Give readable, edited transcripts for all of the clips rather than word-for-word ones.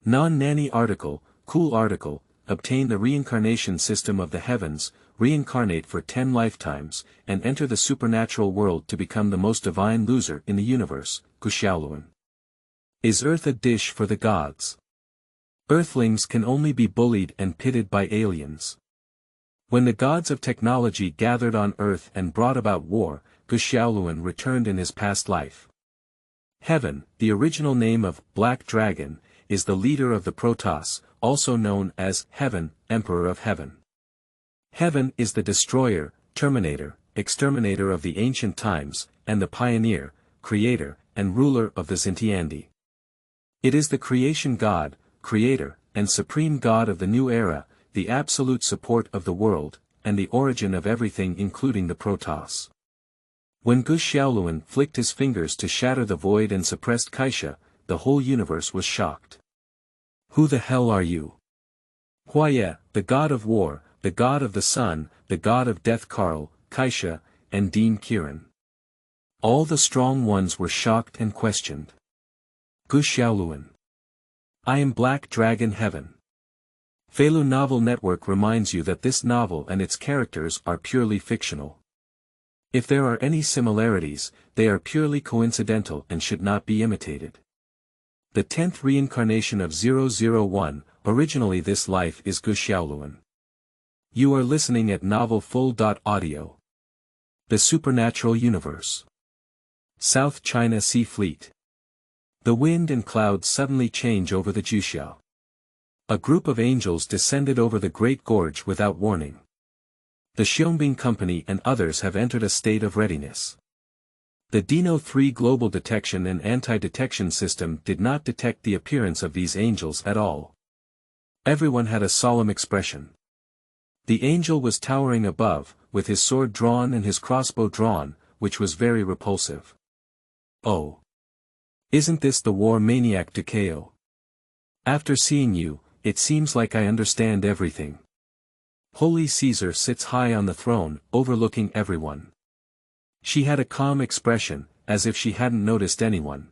Non-nanny article, cool article, obtain the reincarnation system of the heavens, reincarnate for 10 lifetimes, and enter the supernatural world to become the most divine loser in the universe, Ge Xiaolun. Is Earth a dish for the gods? Earthlings can only be bullied and pitted by aliens. When the gods of technology gathered on Earth and brought about war, Ge Xiaolun returned in his past life. Heaven, the original name of Black Dragon, is the leader of the Protoss, also known as Heaven, Emperor of Heaven. Heaven is the destroyer, terminator, exterminator of the ancient times, and the pioneer, creator, and ruler of the Xintiandi. It is the creation god, creator, and supreme god of the new era, the absolute support of the world, and the origin of everything including the Protoss. When Ge Xiaolun flicked his fingers to shatter the void and suppressed Kaisha, the whole universe was shocked. Who the hell are you? Huaye, the god of war, the god of the sun, the god of death Karl, Kaisha, and Dean Kieran. All the strong ones were shocked and questioned. Ge Xiaolun. I am Black Dragon Heaven. Feilu Novel Network reminds you that this novel and its characters are purely fictional. If there are any similarities, they are purely coincidental and should not be imitated. The 10th reincarnation of 001, originally this life is Ge Xiaolun. You are listening at novelfull.audio. The Supernatural Universe. South China Sea Fleet. The wind and clouds suddenly change over the Juxiao. A group of angels descended over the Great Gorge without warning. The Xiongbing Company and others have entered a state of readiness. The Dino 3 global detection and anti-detection system did not detect the appearance of these angels at all. Everyone had a solemn expression. The angel was towering above, with his sword drawn and his crossbow drawn, which was very repulsive. Oh! Isn't this the war maniac Dekeo? After seeing you, it seems like I understand everything. Holy Caesar sits high on the throne, overlooking everyone. She had a calm expression, as if she hadn't noticed anyone.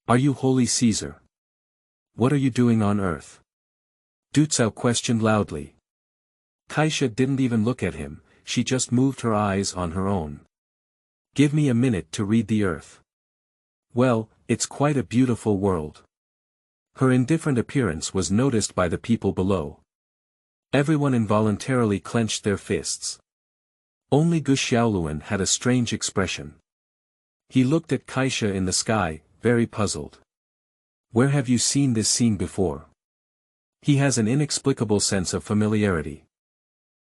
Are you Holy Caesar? What are you doing on Earth? Du Cao questioned loudly. Kaisha didn't even look at him, she just moved her eyes on her own. Give me a minute to read the Earth. Well, it's quite a beautiful world. Her indifferent appearance was noticed by the people below. Everyone involuntarily clenched their fists. Only Ge Xiaolun had a strange expression. He looked at Kaisha in the sky, very puzzled. Where have you seen this scene before? He has an inexplicable sense of familiarity.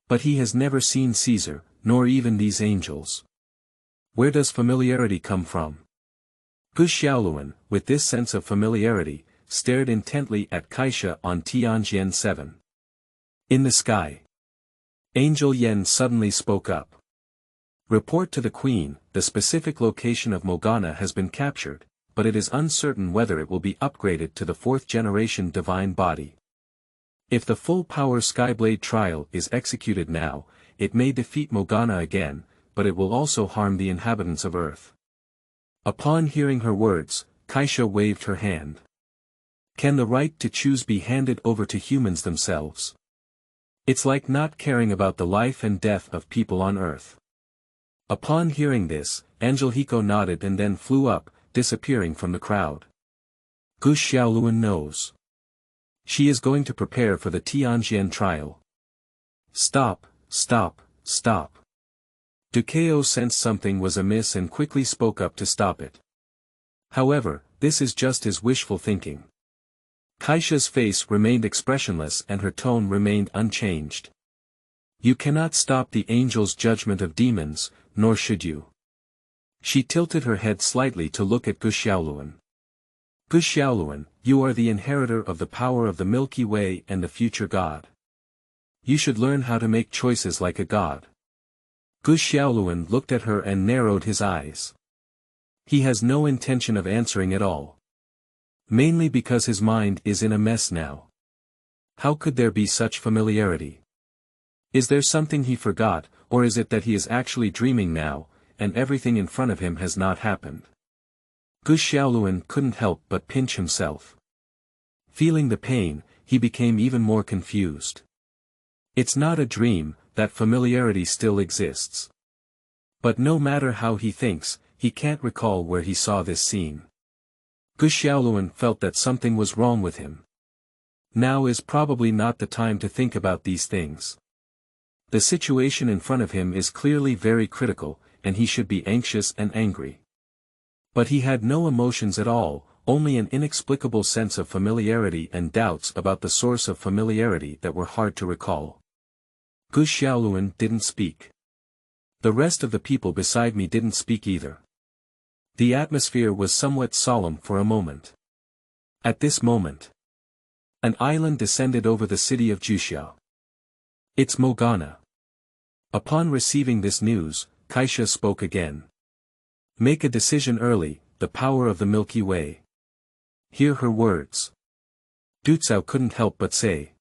But he has never seen Caesar, nor even these angels. Where does familiarity come from? Ge Xiaolun, with this sense of familiarity, stared intently at Kaisha on Tianjian 7. In the sky. Angel Yen suddenly spoke up. Report to the Queen, the specific location of Morgana has been captured, but it is uncertain whether it will be upgraded to the 4th generation divine body. If the full-power Skyblade trial is executed now, it may defeat Morgana again, but it will also harm the inhabitants of Earth. Upon hearing her words, Kaisha waved her hand. Can the right to choose be handed over to humans themselves? It's like not caring about the life and death of people on Earth. Upon hearing this, Angelico nodded and then flew up, disappearing from the crowd. Ge Xiaolun knows. She is going to prepare for the Tianjian trial. Stop, stop, stop. Dekeo sensed something was amiss and quickly spoke up to stop it. However, this is just his wishful thinking. Kaisha's face remained expressionless and her tone remained unchanged. You cannot stop the angel's judgment of demons, nor should you. She tilted her head slightly to look at Ge Xiaolun. Ge Xiaolun, you are the inheritor of the power of the Milky Way and the future god. You should learn how to make choices like a god. Ge Xiaolun looked at her and narrowed his eyes. He has no intention of answering at all. Mainly because his mind is in a mess now. How could there be such familiarity? Is there something he forgot, or is it that he is actually dreaming now, and everything in front of him has not happened? Ge Xiaolun couldn't help but pinch himself. Feeling the pain, he became even more confused. It's not a dream, that familiarity still exists. But no matter how he thinks, he can't recall where he saw this scene. Ge Xiaolun felt that something was wrong with him. Now is probably not the time to think about these things. The situation in front of him is clearly very critical, and he should be anxious and angry. But he had no emotions at all, only an inexplicable sense of familiarity and doubts about the source of familiarity that were hard to recall. Ge Xiaolun didn't speak. The rest of the people beside me didn't speak either. The atmosphere was somewhat solemn for a moment. At this moment, an island descended over the city of Juxiao. It's Morgana. Upon receiving this news, Kaisha spoke again. Make a decision early, the power of the Milky Way. Hear her words. Du Cao couldn't help but say.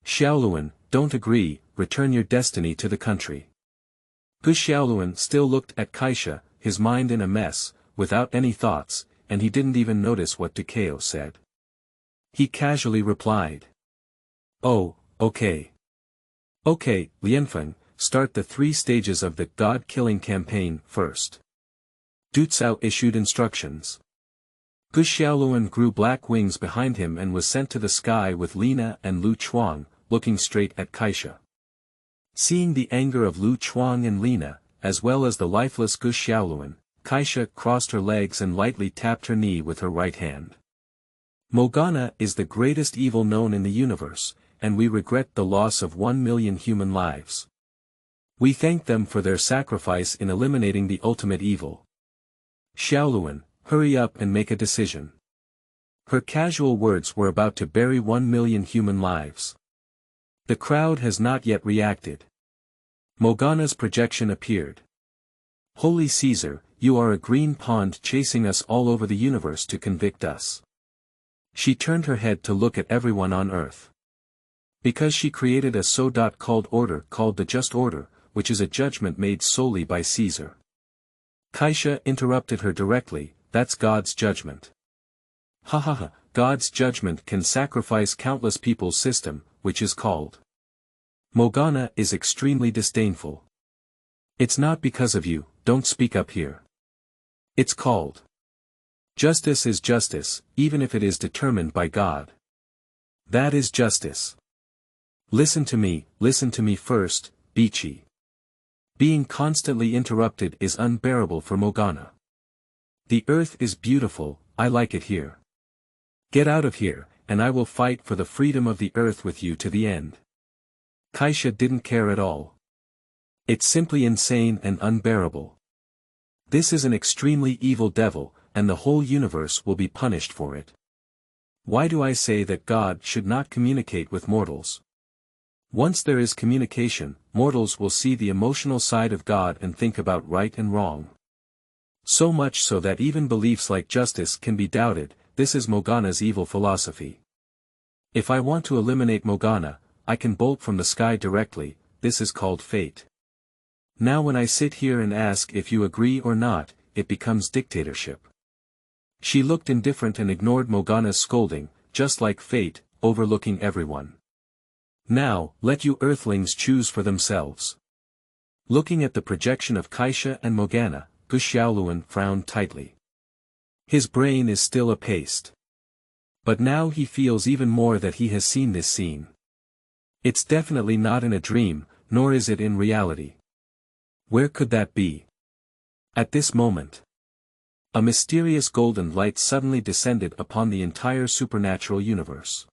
Xiaolun, don't agree, return your destiny to the country. Ge Xiaolun still looked at Kaisha, his mind in a mess, without any thoughts, and he didn't even notice what Du Cao said. He casually replied. Oh, okay. Okay, Lianfeng, start the 3 stages of the God-killing campaign first. Du Cao issued instructions. Ge Xiaolun grew black wings behind him and was sent to the sky with Lina and Lu Chuang, looking straight at Kaisha. Seeing the anger of Lu Chuang and Lina, as well as the lifeless Ge Xiaolun, Kaisha crossed her legs and lightly tapped her knee with her right hand. Morgana is the greatest evil known in the universe, and we regret the loss of 1 million human lives. We thank them for their sacrifice in eliminating the ultimate evil. Xiaolun, hurry up and make a decision. Her casual words were about to bury 1 million human lives. The crowd has not yet reacted. Morgana's projection appeared. Holy Caesar, you are a green pond chasing us all over the universe to convict us. She turned her head to look at everyone on Earth. Because she created a so-called order called the Just Order, which is a judgment made solely by Caesar. Kaisha interrupted her directly, that's God's judgment. Ha ha ha, God's judgment can sacrifice countless people's system, which is called. Morgana is extremely disdainful. It's not because of you, don't speak up here. It's called. Justice is justice, even if it is determined by God. That is justice. Listen to me first, Bichi. Being constantly interrupted is unbearable for Morgana. The earth is beautiful, I like it here. Get out of here, and I will fight for the freedom of the earth with you to the end. Kaisha didn't care at all. It's simply insane and unbearable. This is an extremely evil devil, and the whole universe will be punished for it. Why do I say that God should not communicate with mortals? Once there is communication, mortals will see the emotional side of God and think about right and wrong. So much so that even beliefs like justice can be doubted. This is Morgana's evil philosophy. If I want to eliminate Morgana, I can bolt from the sky directly, this is called fate. Now when I sit here and ask if you agree or not, it becomes dictatorship. She looked indifferent and ignored Morgana's scolding, just like fate, overlooking everyone. Now, let you Earthlings choose for themselves. Looking at the projection of Kaisha and Morgana, Ge Xiaolun frowned tightly. His brain is still apaced. But now he feels even more that he has seen this scene. It's definitely not in a dream, nor is it in reality. Where could that be? At this moment, a mysterious golden light suddenly descended upon the entire supernatural universe.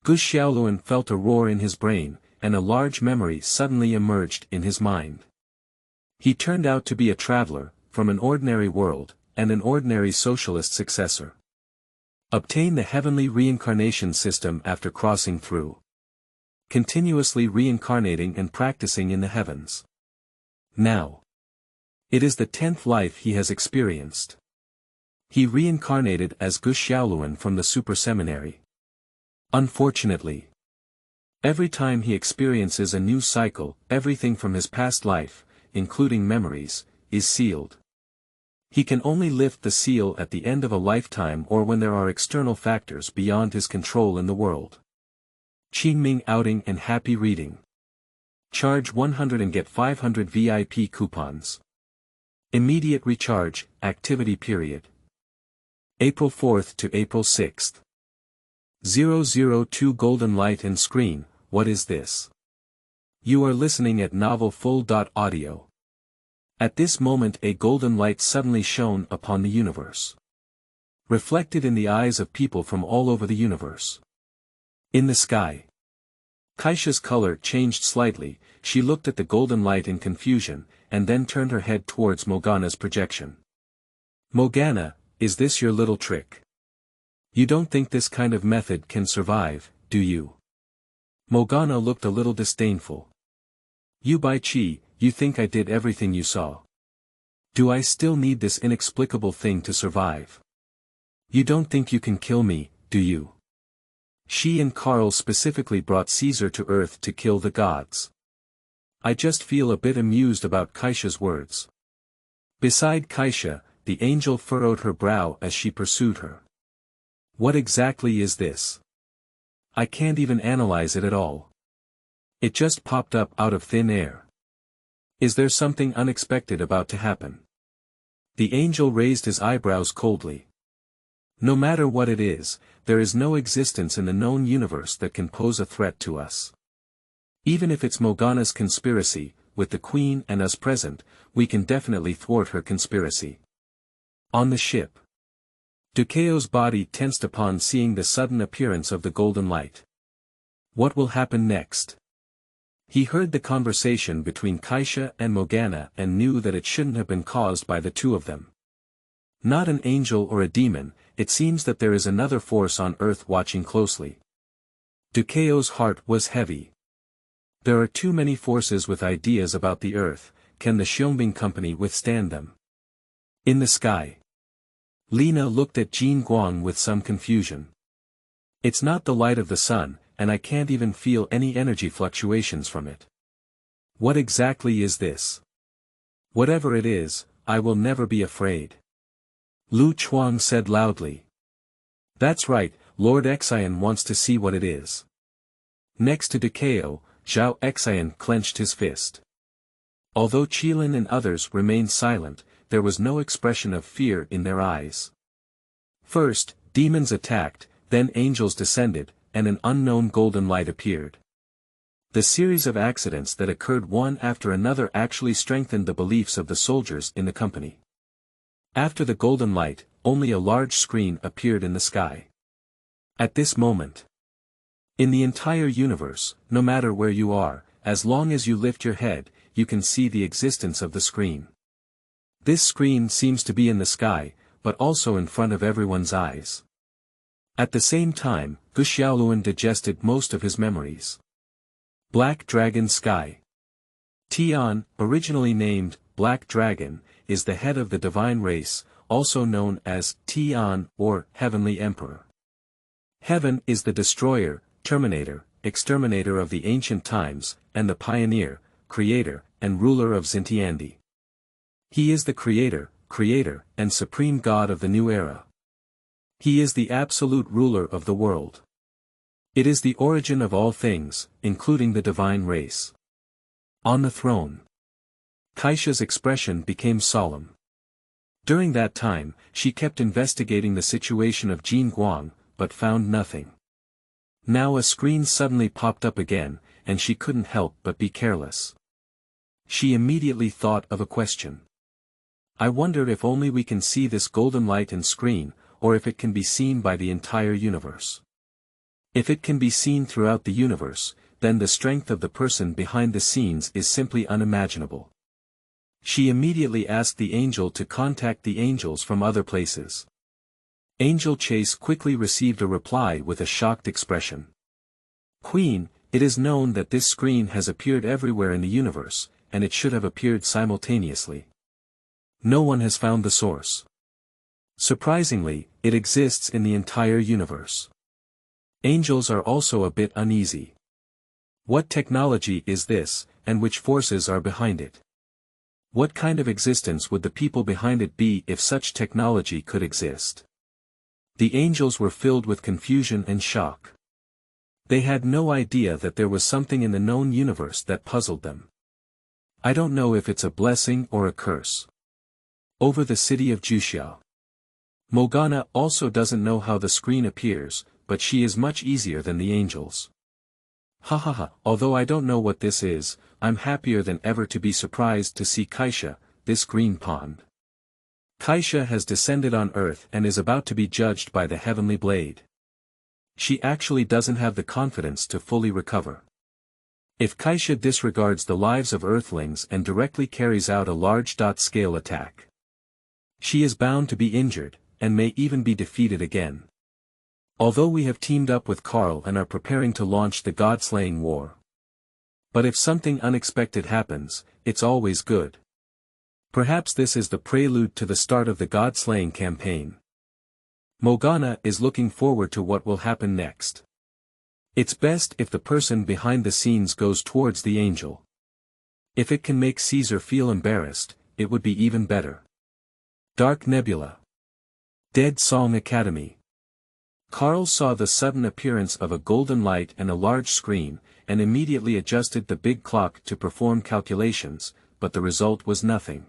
Ge Xiaolun felt a roar in his brain, and a large memory suddenly emerged in his mind. He turned out to be a traveler, from an ordinary world, and an ordinary socialist successor. Obtain the heavenly reincarnation system after crossing through. Continuously reincarnating and practicing in the heavens. Now. It is the 10th life he has experienced. He reincarnated as Ge Xiaolun from the super seminary. Unfortunately, every time he experiences a new cycle, everything from his past life, including memories, is sealed. He can only lift the seal at the end of a lifetime or when there are external factors beyond his control in the world. Qingming outing and happy reading. Charge 100 and get 500 VIP coupons. Immediate recharge, activity period. April 4th to April 6th. 002 Golden Light and Screen, what is this? You are listening at novel full.audio. At this moment a golden light suddenly shone upon the universe. Reflected in the eyes of people from all over the universe. In the sky. Kaisha's color changed slightly, she looked at the golden light in confusion, and then turned her head towards Morgana's projection. Morgana, is this your little trick? You don't think this kind of method can survive, do you? Morgana looked a little disdainful. You Bai Chi, you think I did everything you saw? Do I still need this inexplicable thing to survive? You don't think you can kill me, do you? She and Karl specifically brought Caesar to Earth to kill the gods. I just feel a bit amused about Kaisha's words. Beside Kaisha, the angel furrowed her brow as she pursued her. What exactly is this? I can't even analyze it at all. It just popped up out of thin air. Is there something unexpected about to happen? The angel raised his eyebrows coldly. No matter what it is, there is no existence in the known universe that can pose a threat to us. Even if it's Morgana's conspiracy, with the Queen and us present, we can definitely thwart her conspiracy. On the ship. Dukeo's body tensed upon seeing the sudden appearance of the golden light. What will happen next? He heard the conversation between Kaisha and Morgana and knew that it shouldn't have been caused by the two of them. Not an angel or a demon, it seems that there is another force on Earth watching closely. Dukeo's heart was heavy. There are too many forces with ideas about the Earth, can the Xiongbing Company withstand them? In the sky. Lina looked at Jin Guang with some confusion. It's not the light of the sun, and I can't even feel any energy fluctuations from it. What exactly is this? Whatever it is, I will never be afraid. Lu Chuang said loudly. That's right, Lord Xian wants to see what it is. Next to Dukeo, Zhao Xian clenched his fist. Although Qilin and others remained silent, there was no expression of fear in their eyes. First, demons attacked, then angels descended, and an unknown golden light appeared. The series of accidents that occurred one after another actually strengthened the beliefs of the soldiers in the company. After the golden light, only a large screen appeared in the sky. At this moment, in the entire universe, no matter where you are, as long as you lift your head, you can see the existence of the screen. This screen seems to be in the sky, but also in front of everyone's eyes. At the same time, Ge Xiaolun digested most of his memories. Black Dragon Sky. Tian, originally named Black Dragon, is the head of the divine race, also known as Tian or Heavenly Emperor. Heaven is the destroyer, terminator, exterminator of the ancient times, and the pioneer, creator, and ruler of Xintiandi. He is the creator, and supreme god of the new era. He is the absolute ruler of the world. It is the origin of all things, including the divine race. On the throne. Kaisha's expression became solemn. During that time, she kept investigating the situation of Jin Guang, but found nothing. Now a screen suddenly popped up again, and she couldn't help but be careless. She immediately thought of a question. I wonder if only we can see this golden light and screen, or if it can be seen by the entire universe. If it can be seen throughout the universe, then the strength of the person behind the scenes is simply unimaginable. She immediately asked the angel to contact the angels from other places. Angel Chase quickly received a reply with a shocked expression. Queen, it is known that this screen has appeared everywhere in the universe, and it should have appeared simultaneously. No one has found the source. Surprisingly, it exists in the entire universe. Angels are also a bit uneasy. What technology is this, and which forces are behind it? What kind of existence would the people behind it be if such technology could exist? The angels were filled with confusion and shock. They had no idea that there was something in the known universe that puzzled them. I don't know if it's a blessing or a curse. Over the city of Juxiao. Morgana also doesn't know how the screen appears, but she is much easier than the angels. Although I don't know what this is, I'm happier than ever to be surprised to see Kaisha, this green pond. Kaisha has descended on Earth and is about to be judged by the heavenly blade. She actually doesn't have the confidence to fully recover. If Kaisha disregards the lives of Earthlings and directly carries out a large-scale attack, she is bound to be injured, and may even be defeated again. Although we have teamed up with Karl and are preparing to launch the God-slaying war. But if something unexpected happens, it's always good. Perhaps this is the prelude to the start of the God-slaying campaign. Morgana is looking forward to what will happen next. It's best if the person behind the scenes goes towards the angel. If it can make Caesar feel embarrassed, it would be even better. Dark Nebula. Dead Song Academy. Karl saw the sudden appearance of a golden light and a large screen, and immediately adjusted the big clock to perform calculations, but the result was nothing.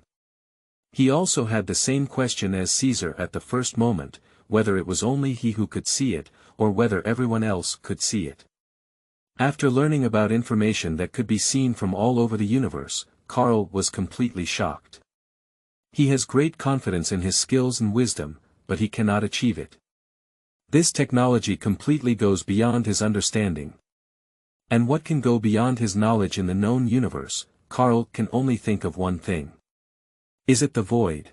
He also had the same question as Caesar at the first moment, whether it was only he who could see it, or whether everyone else could see it. After learning about information that could be seen from all over the universe, Karl was completely shocked. He has great confidence in his skills and wisdom, but he cannot achieve it. This technology completely goes beyond his understanding. And what can go beyond his knowledge in the known universe? Karl can only think of one thing. Is it the void?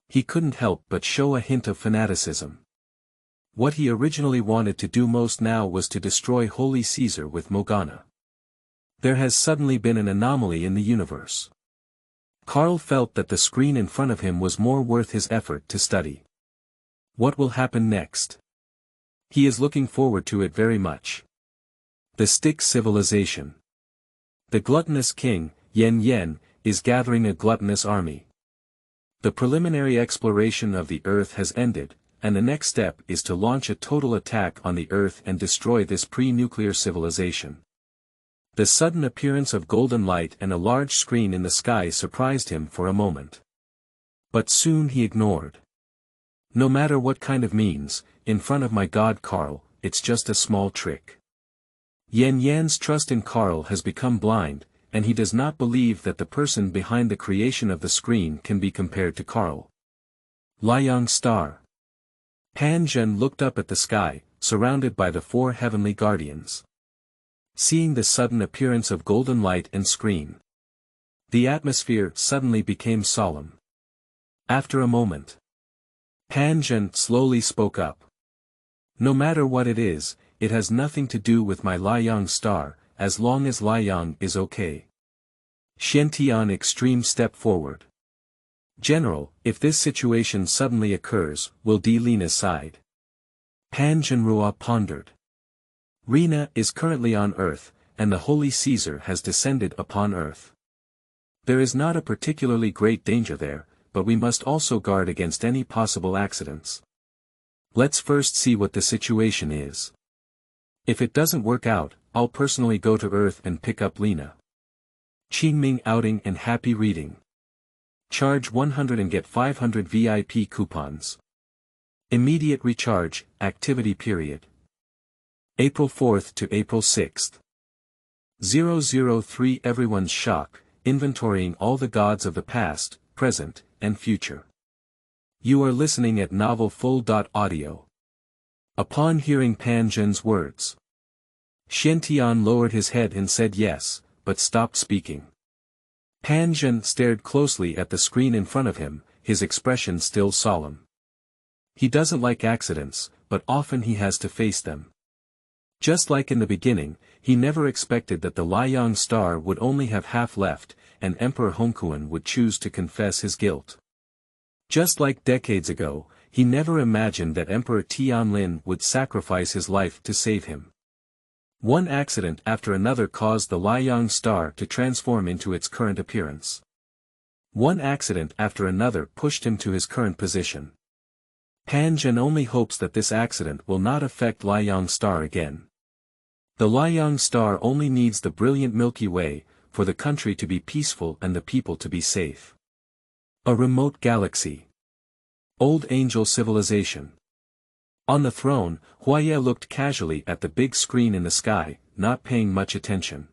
He couldn't help but show a hint of fanaticism. What he originally wanted to do most now was to destroy Holy Caesar with Morgana. There has suddenly been an anomaly in the universe. Karl felt that the screen in front of him was more worth his effort to study. What will happen next? He is looking forward to it very much. The Stick Civilization. The gluttonous king, Yen, is gathering a gluttonous army. The preliminary exploration of the Earth has ended, and the next step is to launch a total attack on the Earth and destroy this pre-nuclear civilization. The sudden appearance of golden light and a large screen in the sky surprised him for a moment. But soon he ignored. No matter what kind of means, in front of my god Karl, it's just a small trick. Yan's trust in Karl has become blind, and he does not believe that the person behind the creation of the screen can be compared to Karl. Liang Star. Pan Zhen looked up at the sky, surrounded by the four heavenly guardians. Seeing the sudden appearance of golden light and screen, the atmosphere suddenly became solemn. After a moment, Pan Zhen slowly spoke up. No matter what it is, it has nothing to do with my Liang Star, as long as Liang is okay. Xintiandi Extreme stepped forward. General, if this situation suddenly occurs, will De lean aside? Pan Zhenrua pondered. Rina is currently on Earth, and the Holy Caesar has descended upon Earth. There is not a particularly great danger there, but we must also guard against any possible accidents. Let's first see what the situation is. If it doesn't work out, I'll personally go to Earth and pick up Lena. Qingming outing and happy reading. Charge 100 and get 500 VIP coupons. Immediate recharge, activity period. April 4th to April 6th. 003 Everyone's shock, inventorying all the gods of the past, present, and future. You are listening at novelfull.audio. Upon hearing Pan Zhen's words, Xintiandi lowered his head and said yes, but stopped speaking. Pan Zhen stared closely at the screen in front of him, his expression still solemn. He doesn't like accidents, but often he has to face them. Just like in the beginning, he never expected that the Liang Star would only have half left, and Emperor Hongquan would choose to confess his guilt. Just like decades ago, he never imagined that Emperor Tianlin would sacrifice his life to save him. One accident after another caused the Liang Star to transform into its current appearance. One accident after another pushed him to his current position. Han Zhen only hopes that this accident will not affect Liang Star again. The Liang Star only needs the brilliant Milky Way, for the country to be peaceful and the people to be safe. A remote galaxy. Old angel civilization. On the throne, Huaye looked casually at the big screen in the sky, not paying much attention.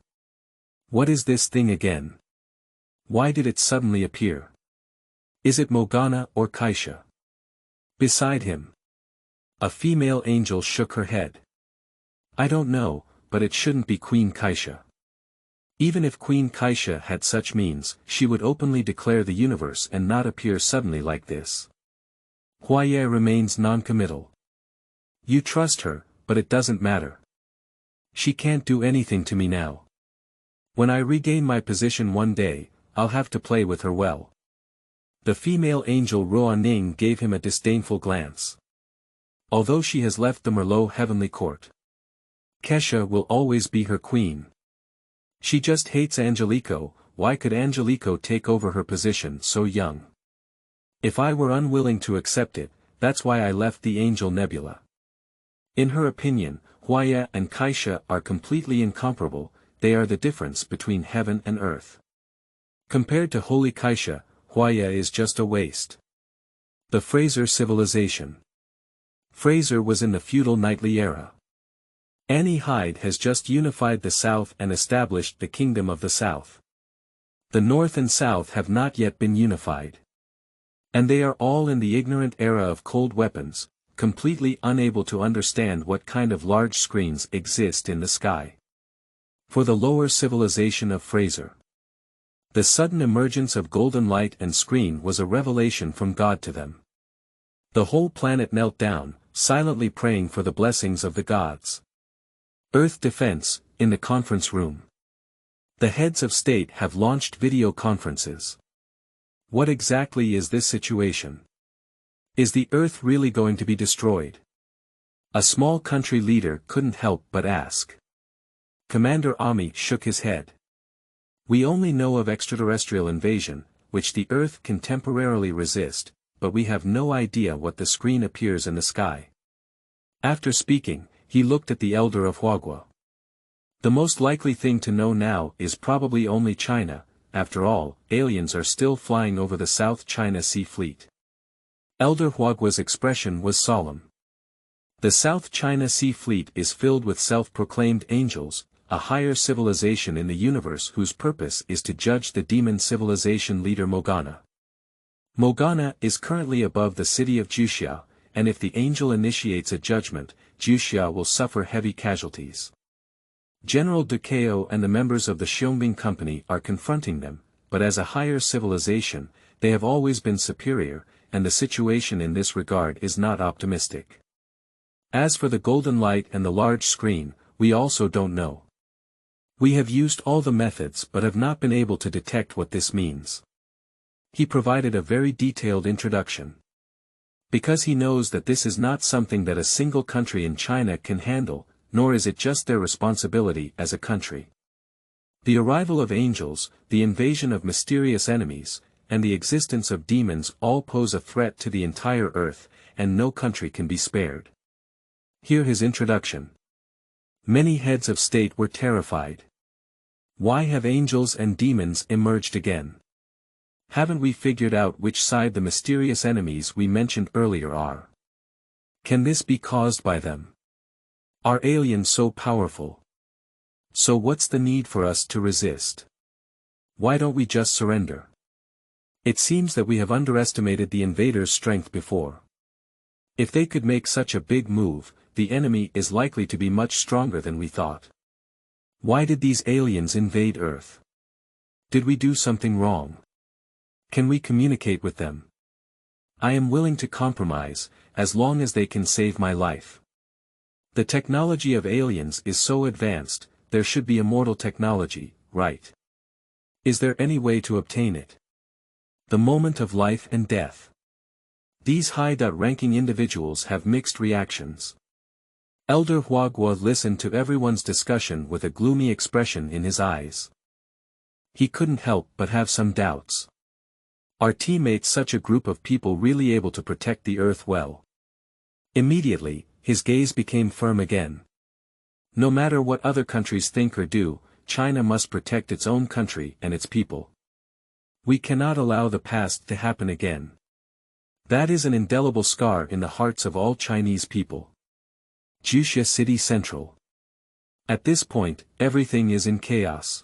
What is this thing again? Why did it suddenly appear? Is it Morgana or Kaisha? Beside him, a female angel shook her head. I don't know, but it shouldn't be Queen Kaisha. Even if Queen Kaisha had such means, she would openly declare the universe and not appear suddenly like this. Huaye remains non-committal. You trust her, but it doesn't matter. She can't do anything to me now. When I regain my position one day, I'll have to play with her well. The female angel Ruaning gave him a disdainful glance. Although she has left the Merlot heavenly court, Kesha will always be her queen. She just hates Angelico. Why could Angelico take over her position so young? If I were unwilling to accept it, that's why I left the Angel Nebula. In her opinion, Huaye and Kaisha are completely incomparable. They are the difference between heaven and earth. Compared to Holy Kaisha, Huaye is just a waste. The Fraser civilization. Fraser was in the feudal knightly era. Annie Hyde has just unified the South and established the Kingdom of the South. The North and South have not yet been unified. And they are all in the ignorant era of cold weapons, completely unable to understand what kind of large screens exist in the sky. For the lower civilization of Fraser, the sudden emergence of golden light and screen was a revelation from God to them. The whole planet knelt down, silently praying for the blessings of the gods. Earth defense, in the conference room. The heads of state have launched video conferences. What exactly is this situation? Is the Earth really going to be destroyed? A small country leader couldn't help but ask. Commander Ami shook his head. We only know of extraterrestrial invasion, which the Earth can temporarily resist, but we have no idea what the screen appears in the sky. After speaking, he looked at the elder of Huaye. The most likely thing to know now is probably only China. After all, aliens are still flying over the South China Sea Fleet. Elder Huagua's expression was solemn. The South China Sea Fleet is filled with self-proclaimed angels, a higher civilization in the universe whose purpose is to judge the demon civilization leader Morgana. Morgana is currently above the city of Juxia, and if the angel initiates a judgment, Juxia will suffer heavy casualties. General Ducao and the members of the Xiongming Company are confronting them, but as a higher civilization, they have always been superior, and the situation in this regard is not optimistic. As for the golden light and the large screen, we also don't know. We have used all the methods but have not been able to detect what this means. He provided a very detailed introduction. Because he knows that this is not something that a single country in China can handle, nor is it just their responsibility as a country. The arrival of angels, the invasion of mysterious enemies, and the existence of demons all pose a threat to the entire Earth, and no country can be spared. Hear his introduction. Many heads of state were terrified. Why have angels and demons emerged again? Haven't we figured out which side the mysterious enemies we mentioned earlier are? Can this be caused by them? Are aliens so powerful? So what's the need for us to resist? Why don't we just surrender? It seems that we have underestimated the invaders' strength before. If they could make such a big move, the enemy is likely to be much stronger than we thought. Why did these aliens invade Earth? Did we do something wrong? Can we communicate with them? I am willing to compromise, as long as they can save my life. The technology of aliens is so advanced, there should be immortal technology, right? Is there any way to obtain it? The moment of life and death. These high-ranking individuals have mixed reactions. Elder Huaye listened to everyone's discussion with a gloomy expression in his eyes. He couldn't help but have some doubts. Are teammates such a group of people really able to protect the Earth well? Immediately, his gaze became firm again. No matter what other countries think or do, China must protect its own country and its people. We cannot allow the past to happen again. That is an indelible scar in the hearts of all Chinese people. Juxia City Central. At this point, everything is in chaos.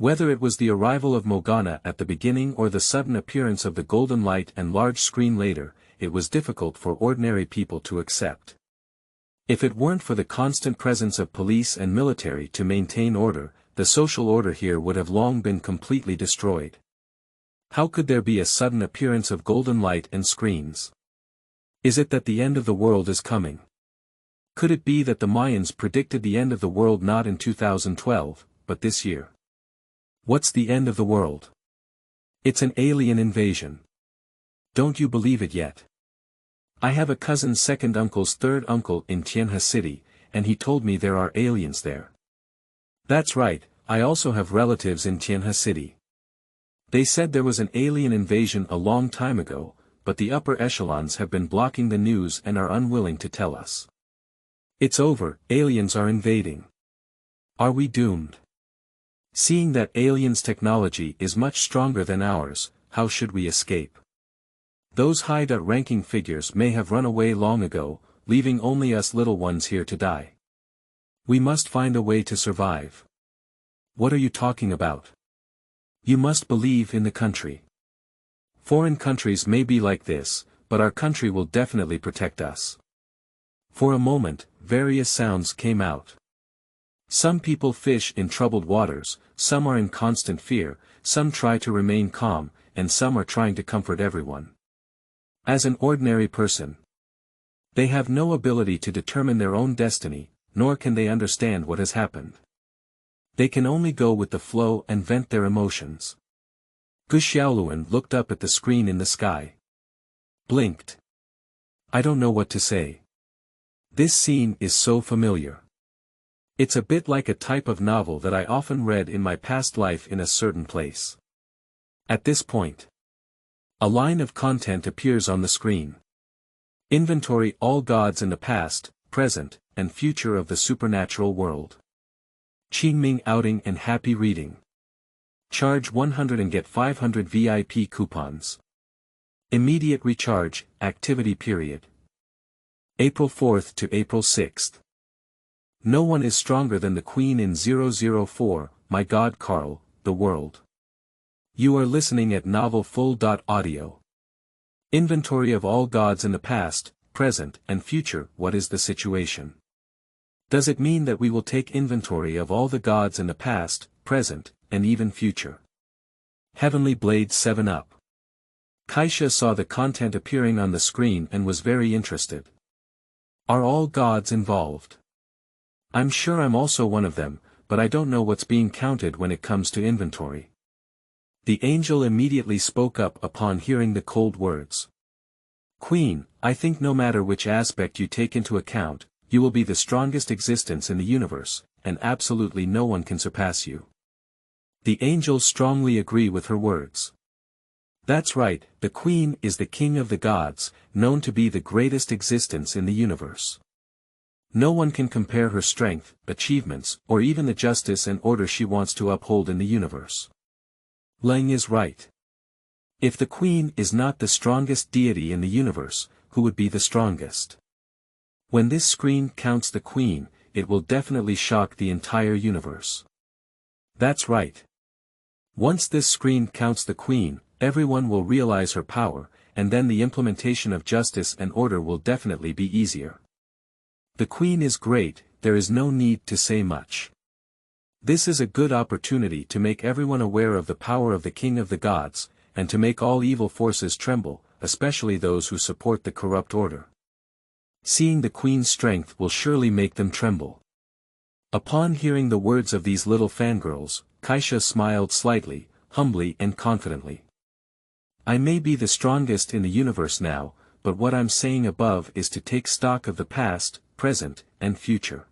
Whether it was the arrival of Morgana at the beginning or the sudden appearance of the golden light and large screen later, it was difficult for ordinary people to accept. If it weren't for the constant presence of police and military to maintain order, the social order here would have long been completely destroyed. How could there be a sudden appearance of golden light and screens? Is it that the end of the world is coming? Could it be that the Mayans predicted the end of the world not in 2012, but this year? What's the end of the world? It's an alien invasion. Don't you believe it yet? I have a cousin's second uncle's third uncle in Tianhe City, and he told me there are aliens there. That's right, I also have relatives in Tianhe City. They said there was an alien invasion a long time ago, but the upper echelons have been blocking the news and are unwilling to tell us. It's over, aliens are invading. Are we doomed? Seeing that aliens' technology is much stronger than ours, how should we escape? Those high-ranking figures may have run away long ago, leaving only us little ones here to die. We must find a way to survive. What are you talking about? You must believe in the country. Foreign countries may be like this, but our country will definitely protect us. For a moment, various sounds came out. Some people fish in troubled waters, some are in constant fear, some try to remain calm, and some are trying to comfort everyone. As an ordinary person, they have no ability to determine their own destiny, nor can they understand what has happened. They can only go with the flow and vent their emotions. Ge Xiaolun looked up at the screen in the sky. Blinked. I don't know what to say. This scene is so familiar. It's a bit like a type of novel that I often read in my past life in a certain place. At this point, a line of content appears on the screen. Inventory all gods in the past, present, and future of the supernatural world. Qingming outing and happy reading. Charge 100 and get 500 VIP coupons. Immediate recharge, activity period. April 4th to April 6th. No one is stronger than the Queen in 004, my God Karl, the world. You are listening at novelfull.audio. Inventory of all gods in the past, present, and future. What is the situation? Does it mean that we will take inventory of all the gods in the past, present, and even future? Heavenly Blade 7-Up. Kaisha saw the content appearing on the screen and was very interested. Are all gods involved? I'm sure I'm also one of them, but I don't know what's being counted when it comes to inventory. The angel immediately spoke up upon hearing the cold words. Queen, I think no matter which aspect you take into account, you will be the strongest existence in the universe, and absolutely no one can surpass you. The angels strongly agree with her words. That's right, the Queen is the king of the gods, known to be the greatest existence in the universe. No one can compare her strength, achievements, or even the justice and order she wants to uphold in the universe. Leng is right. If the Queen is not the strongest deity in the universe, who would be the strongest? When this screen counts the Queen, it will definitely shock the entire universe. That's right. Once this screen counts the Queen, everyone will realize her power, and then the implementation of justice and order will definitely be easier. The Queen is great, there is no need to say much. This is a good opportunity to make everyone aware of the power of the King of the Gods, and to make all evil forces tremble, especially those who support the corrupt order. Seeing the Queen's strength will surely make them tremble. Upon hearing the words of these little fangirls, Kaisha smiled slightly, humbly and confidently. I may be the strongest in the universe now, but what I'm saying above is to take stock of the past, present, and future.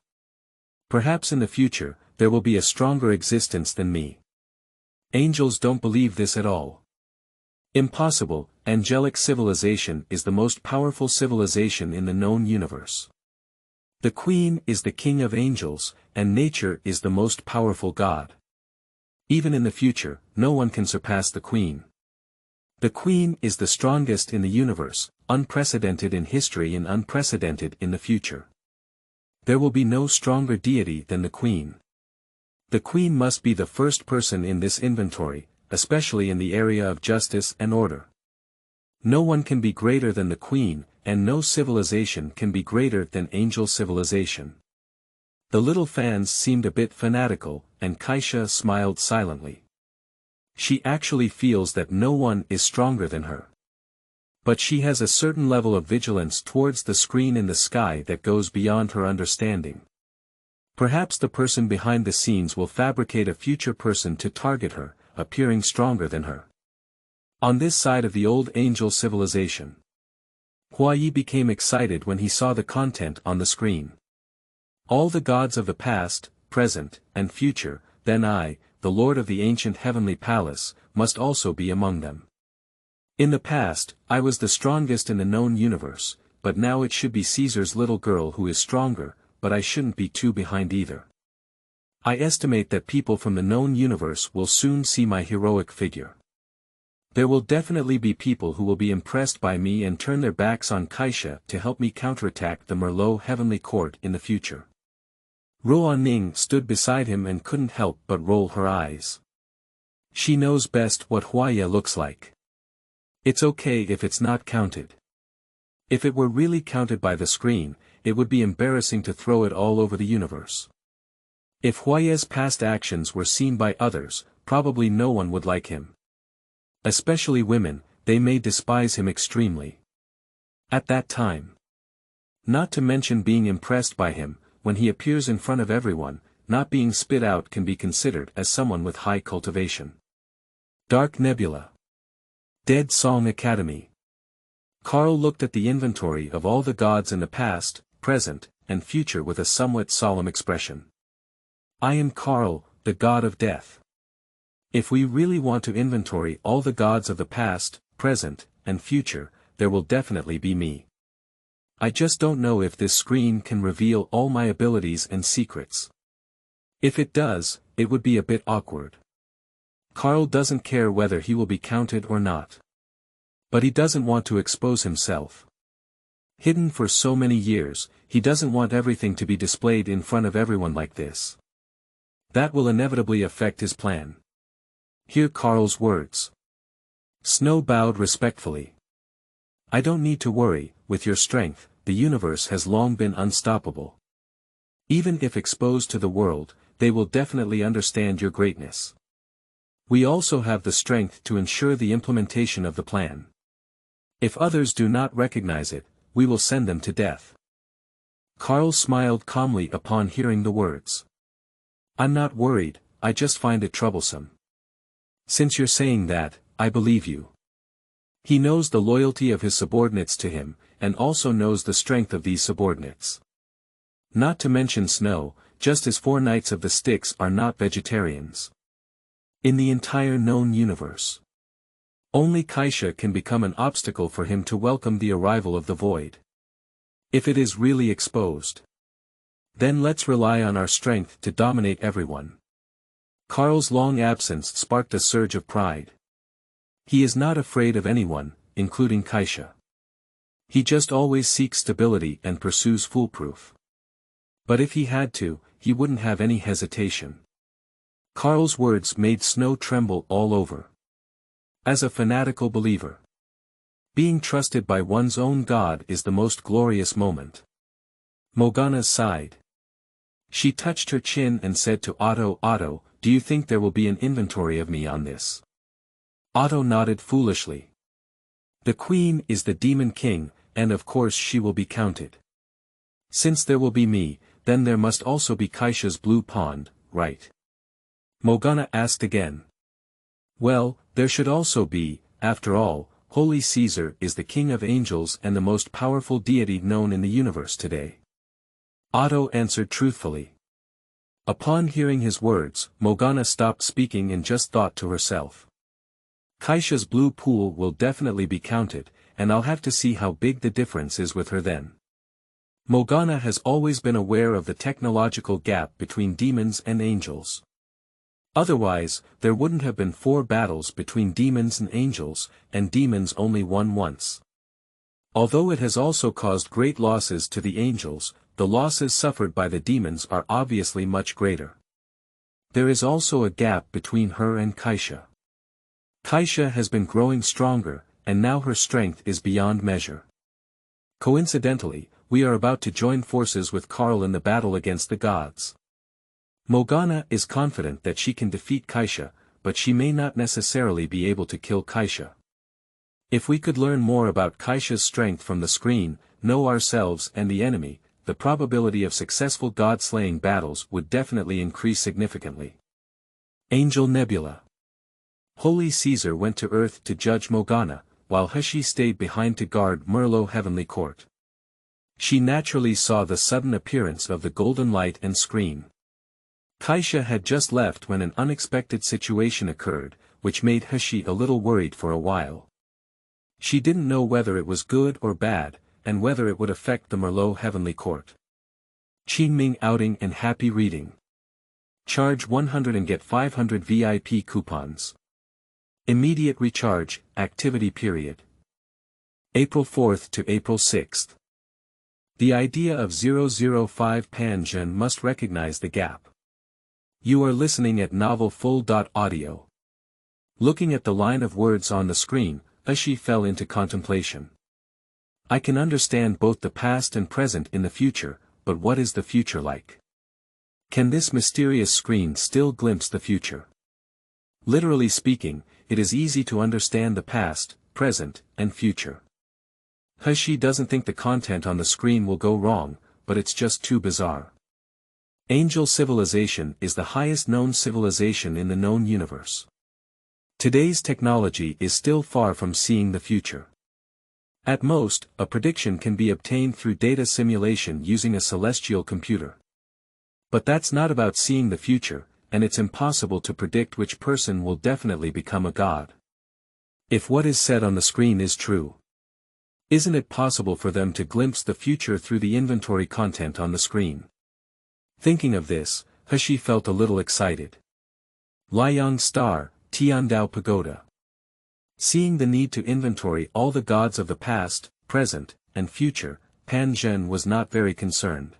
Perhaps in the future, there will be a stronger existence than me. Angels don't believe this at all. Impossible, angelic civilization is the most powerful civilization in the known universe. The Queen is the king of angels, and nature is the most powerful god. Even in the future, no one can surpass the Queen. The Queen is the strongest in the universe, unprecedented in history and unprecedented in the future. There will be no stronger deity than the Queen. The Queen must be the first person in this inventory, especially in the area of justice and order. No one can be greater than the Queen, and no civilization can be greater than angel civilization. The little fans seemed a bit fanatical, and Kaisha smiled silently. She actually feels that no one is stronger than her. But she has a certain level of vigilance towards the screen in the sky that goes beyond her understanding. Perhaps the person behind the scenes will fabricate a future person to target her, appearing stronger than her. On this side of the old angel civilization, Huaye became excited when he saw the content on the screen. All the gods of the past, present, and future, then I, the Lord of the ancient heavenly palace, must also be among them. In the past, I was the strongest in the known universe, but now it should be Caesar's little girl who is stronger, but I shouldn't be too behind either. I estimate that people from the known universe will soon see my heroic figure. There will definitely be people who will be impressed by me and turn their backs on Kaisha to help me counterattack the Merlot heavenly court in the future. Ruoning stood beside him and couldn't help but roll her eyes. She knows best what Huaye looks like. It's okay if it's not counted. If it were really counted by the screen, it would be embarrassing to throw it all over the universe. If Huaye's past actions were seen by others, probably no one would like him. Especially women, they may despise him extremely. At that time. Not to mention being impressed by him, when he appears in front of everyone, not being spit out can be considered as someone with high cultivation. Dark Nebula. Dead Song Academy. Karl looked at the inventory of all the gods in the past, present, and future with a somewhat solemn expression. I am Karl, the god of death. If we really want to inventory all the gods of the past, present, and future, there will definitely be me. I just don't know if this screen can reveal all my abilities and secrets. If it does, it would be a bit awkward. Karl doesn't care whether he will be counted or not. But he doesn't want to expose himself. Hidden for so many years, he doesn't want everything to be displayed in front of everyone like this. That will inevitably affect his plan. Hear Karl's words. Snow bowed respectfully. I don't need to worry, with your strength, the universe has long been unstoppable. Even if exposed to the world, they will definitely understand your greatness. We also have the strength to ensure the implementation of the plan. If others do not recognize it, we will send them to death. Karl smiled calmly upon hearing the words. I'm not worried, I just find it troublesome. Since you're saying that, I believe you. He knows the loyalty of his subordinates to him, and also knows the strength of these subordinates. Not to mention Snow, just as 4 Knights of the Styx are not vegetarians. In the entire known universe, only Kaisha can become an obstacle for him to welcome the arrival of the Void. If it is really exposed, then let's rely on our strength to dominate everyone. Karl's long absence sparked a surge of pride. He is not afraid of anyone, including Kaisha. He just always seeks stability and pursues foolproof. But if he had to, he wouldn't have any hesitation. Karl's words made Snow tremble all over. As a fanatical believer, being trusted by one's own god is the most glorious moment. Morgana sighed. She touched her chin and said to Otto, do you think there will be an inventory of me on this? Otto nodded foolishly. The Queen is the Demon King, and of course she will be counted. Since there will be me, then there must also be Kaisha's Blue Pond, right? Morgana asked again. Well, there should also be, after all, Holy Caesar is the King of Angels and the most powerful deity known in the universe today. Otto answered truthfully. Upon hearing his words, Morgana stopped speaking and just thought to herself. Kaisha's blue pool will definitely be counted, and I'll have to see how big the difference is with her then. Morgana has always been aware of the technological gap between demons and angels. Otherwise, there wouldn't have been 4 battles between demons and angels, and demons only won once. Although it has also caused great losses to the angels, the losses suffered by the demons are obviously much greater. There is also a gap between her and Kaisha. Kaisha has been growing stronger, and now her strength is beyond measure. Coincidentally, we are about to join forces with Karl in the battle against the gods. Morgana is confident that she can defeat Kaisha, but she may not necessarily be able to kill Kaisha. If we could learn more about Kaisha's strength from the screen, know ourselves and the enemy, the probability of successful god-slaying battles would definitely increase significantly. Angel Nebula. Holy Caesar went to Earth to judge Morgana, while Huaye stayed behind to guard Merlot Heavenly Court. She naturally saw the sudden appearance of the golden light and screen. Kaisha had just left when an unexpected situation occurred, which made Huaye a little worried for a while. She didn't know whether it was good or bad, and whether it would affect the Merlot Heavenly Court. Qingming outing and happy reading. Charge 100 and get 500 VIP coupons. Immediate recharge, activity period. April 4th to April 6th. The idea of 005 Panjin must recognize the gap. You are listening at novelfull.audio. Looking at the line of words on the screen, Huaye fell into contemplation. I can understand both the past and present in the future, but what is the future like? Can this mysterious screen still glimpse the future? Literally speaking, it is easy to understand the past, present, and future. Huaye doesn't think the content on the screen will go wrong, but it's just too bizarre. Angel civilization is the highest known civilization in the known universe. Today's technology is still far from seeing the future. At most, a prediction can be obtained through data simulation using a celestial computer. But that's not about seeing the future, and it's impossible to predict which person will definitely become a god. If what is said on the screen is true, isn't it possible for them to glimpse the future through the inventory content on the screen? Thinking of this, Huaye felt a little excited. Liang Star, Tiandao Pagoda. Seeing the need to inventory all the gods of the past, present, and future, Pan Zhen was not very concerned.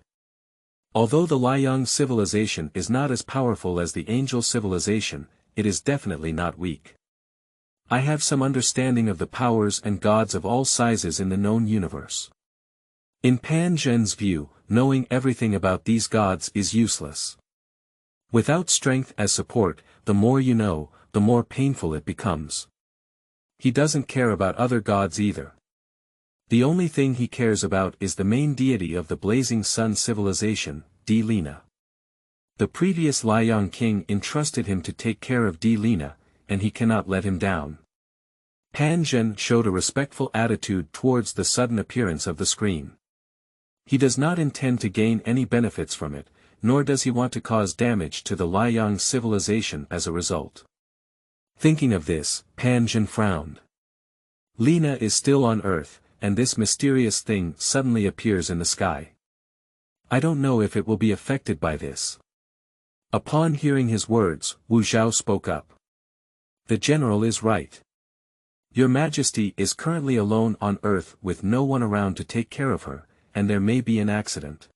Although the Liang civilization is not as powerful as the angel civilization, it is definitely not weak. I have some understanding of the powers and gods of all sizes in the known universe. In Pan Zhen's view, knowing everything about these gods is useless. Without strength as support, the more you know, the more painful it becomes. He doesn't care about other gods either. The only thing he cares about is the main deity of the Blazing Sun civilization, Di Lina. The previous Liang king entrusted him to take care of Di Lina, and he cannot let him down. Pan Zhen showed a respectful attitude towards the sudden appearance of the screen. He does not intend to gain any benefits from it, nor does he want to cause damage to the Liang civilization as a result. Thinking of this, Pan Zhen frowned. Lina is still on Earth, and this mysterious thing suddenly appears in the sky. I don't know if it will be affected by this. Upon hearing his words, Wu Zhao spoke up. The general is right. Your Majesty is currently alone on Earth with no one around to take care of her, and there may be an accident.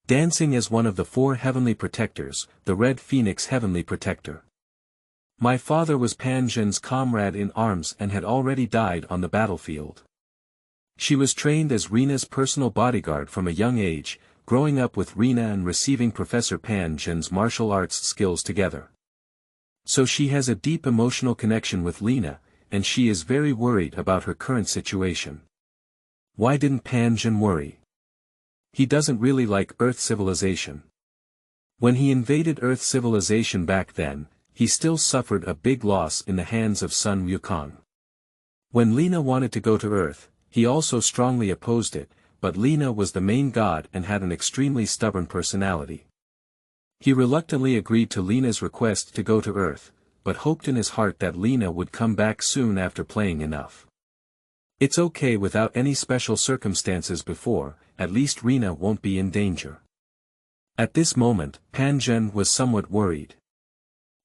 Dancing as one of the 4 heavenly protectors, the Red Phoenix Heavenly Protector. My father was Pan Zhen's comrade in arms and had already died on the battlefield. She was trained as Rina's personal bodyguard from a young age, growing up with Rina and receiving Professor Pan Zhen's martial arts skills together. So she has a deep emotional connection with Lina, and she is very worried about her current situation. Why didn't Pan Zhen worry? He doesn't really like Earth civilization. When he invaded Earth civilization back then, he still suffered a big loss in the hands of Sun Wukong. When Lina wanted to go to Earth, he also strongly opposed it, but Lina was the main god and had an extremely stubborn personality. He reluctantly agreed to Lina's request to go to Earth, but hoped in his heart that Lena would come back soon after playing enough. It's okay without any special circumstances before, at least Rena won't be in danger. At this moment, Pan Zhen was somewhat worried.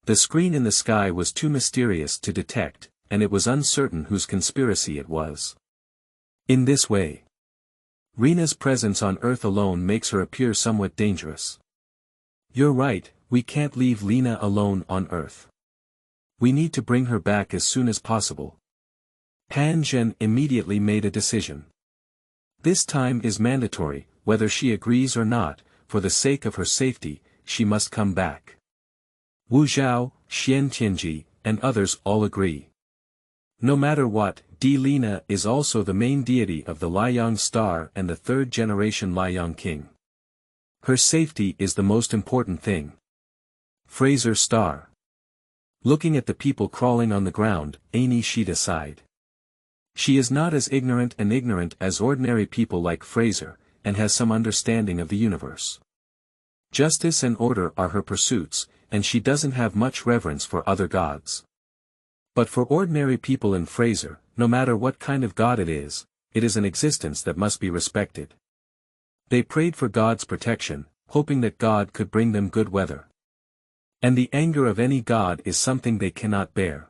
The screen in the sky was too mysterious to detect, and it was uncertain whose conspiracy it was. In this way, Rena's presence on Earth alone makes her appear somewhat dangerous. You're right, we can't leave Lena alone on Earth. We need to bring her back as soon as possible. Pan Zhen immediately made a decision. This time is mandatory, whether she agrees or not, for the sake of her safety, she must come back. Wu Zhao, Xintiandi, and others all agree. No matter what, Lena is also the main deity of the Liang star and the third-generation Liang king. Her safety is the most important thing. Fraser star. Looking at the people crawling on the ground, Amy Sheeta sighed. She is not as ignorant as ordinary people like Fraser, and has some understanding of the universe. Justice and order are her pursuits, and she doesn't have much reverence for other gods. But for ordinary people in Fraser, no matter what kind of god it is an existence that must be respected. They prayed for God's protection, hoping that God could bring them good weather. And the anger of any god is something they cannot bear.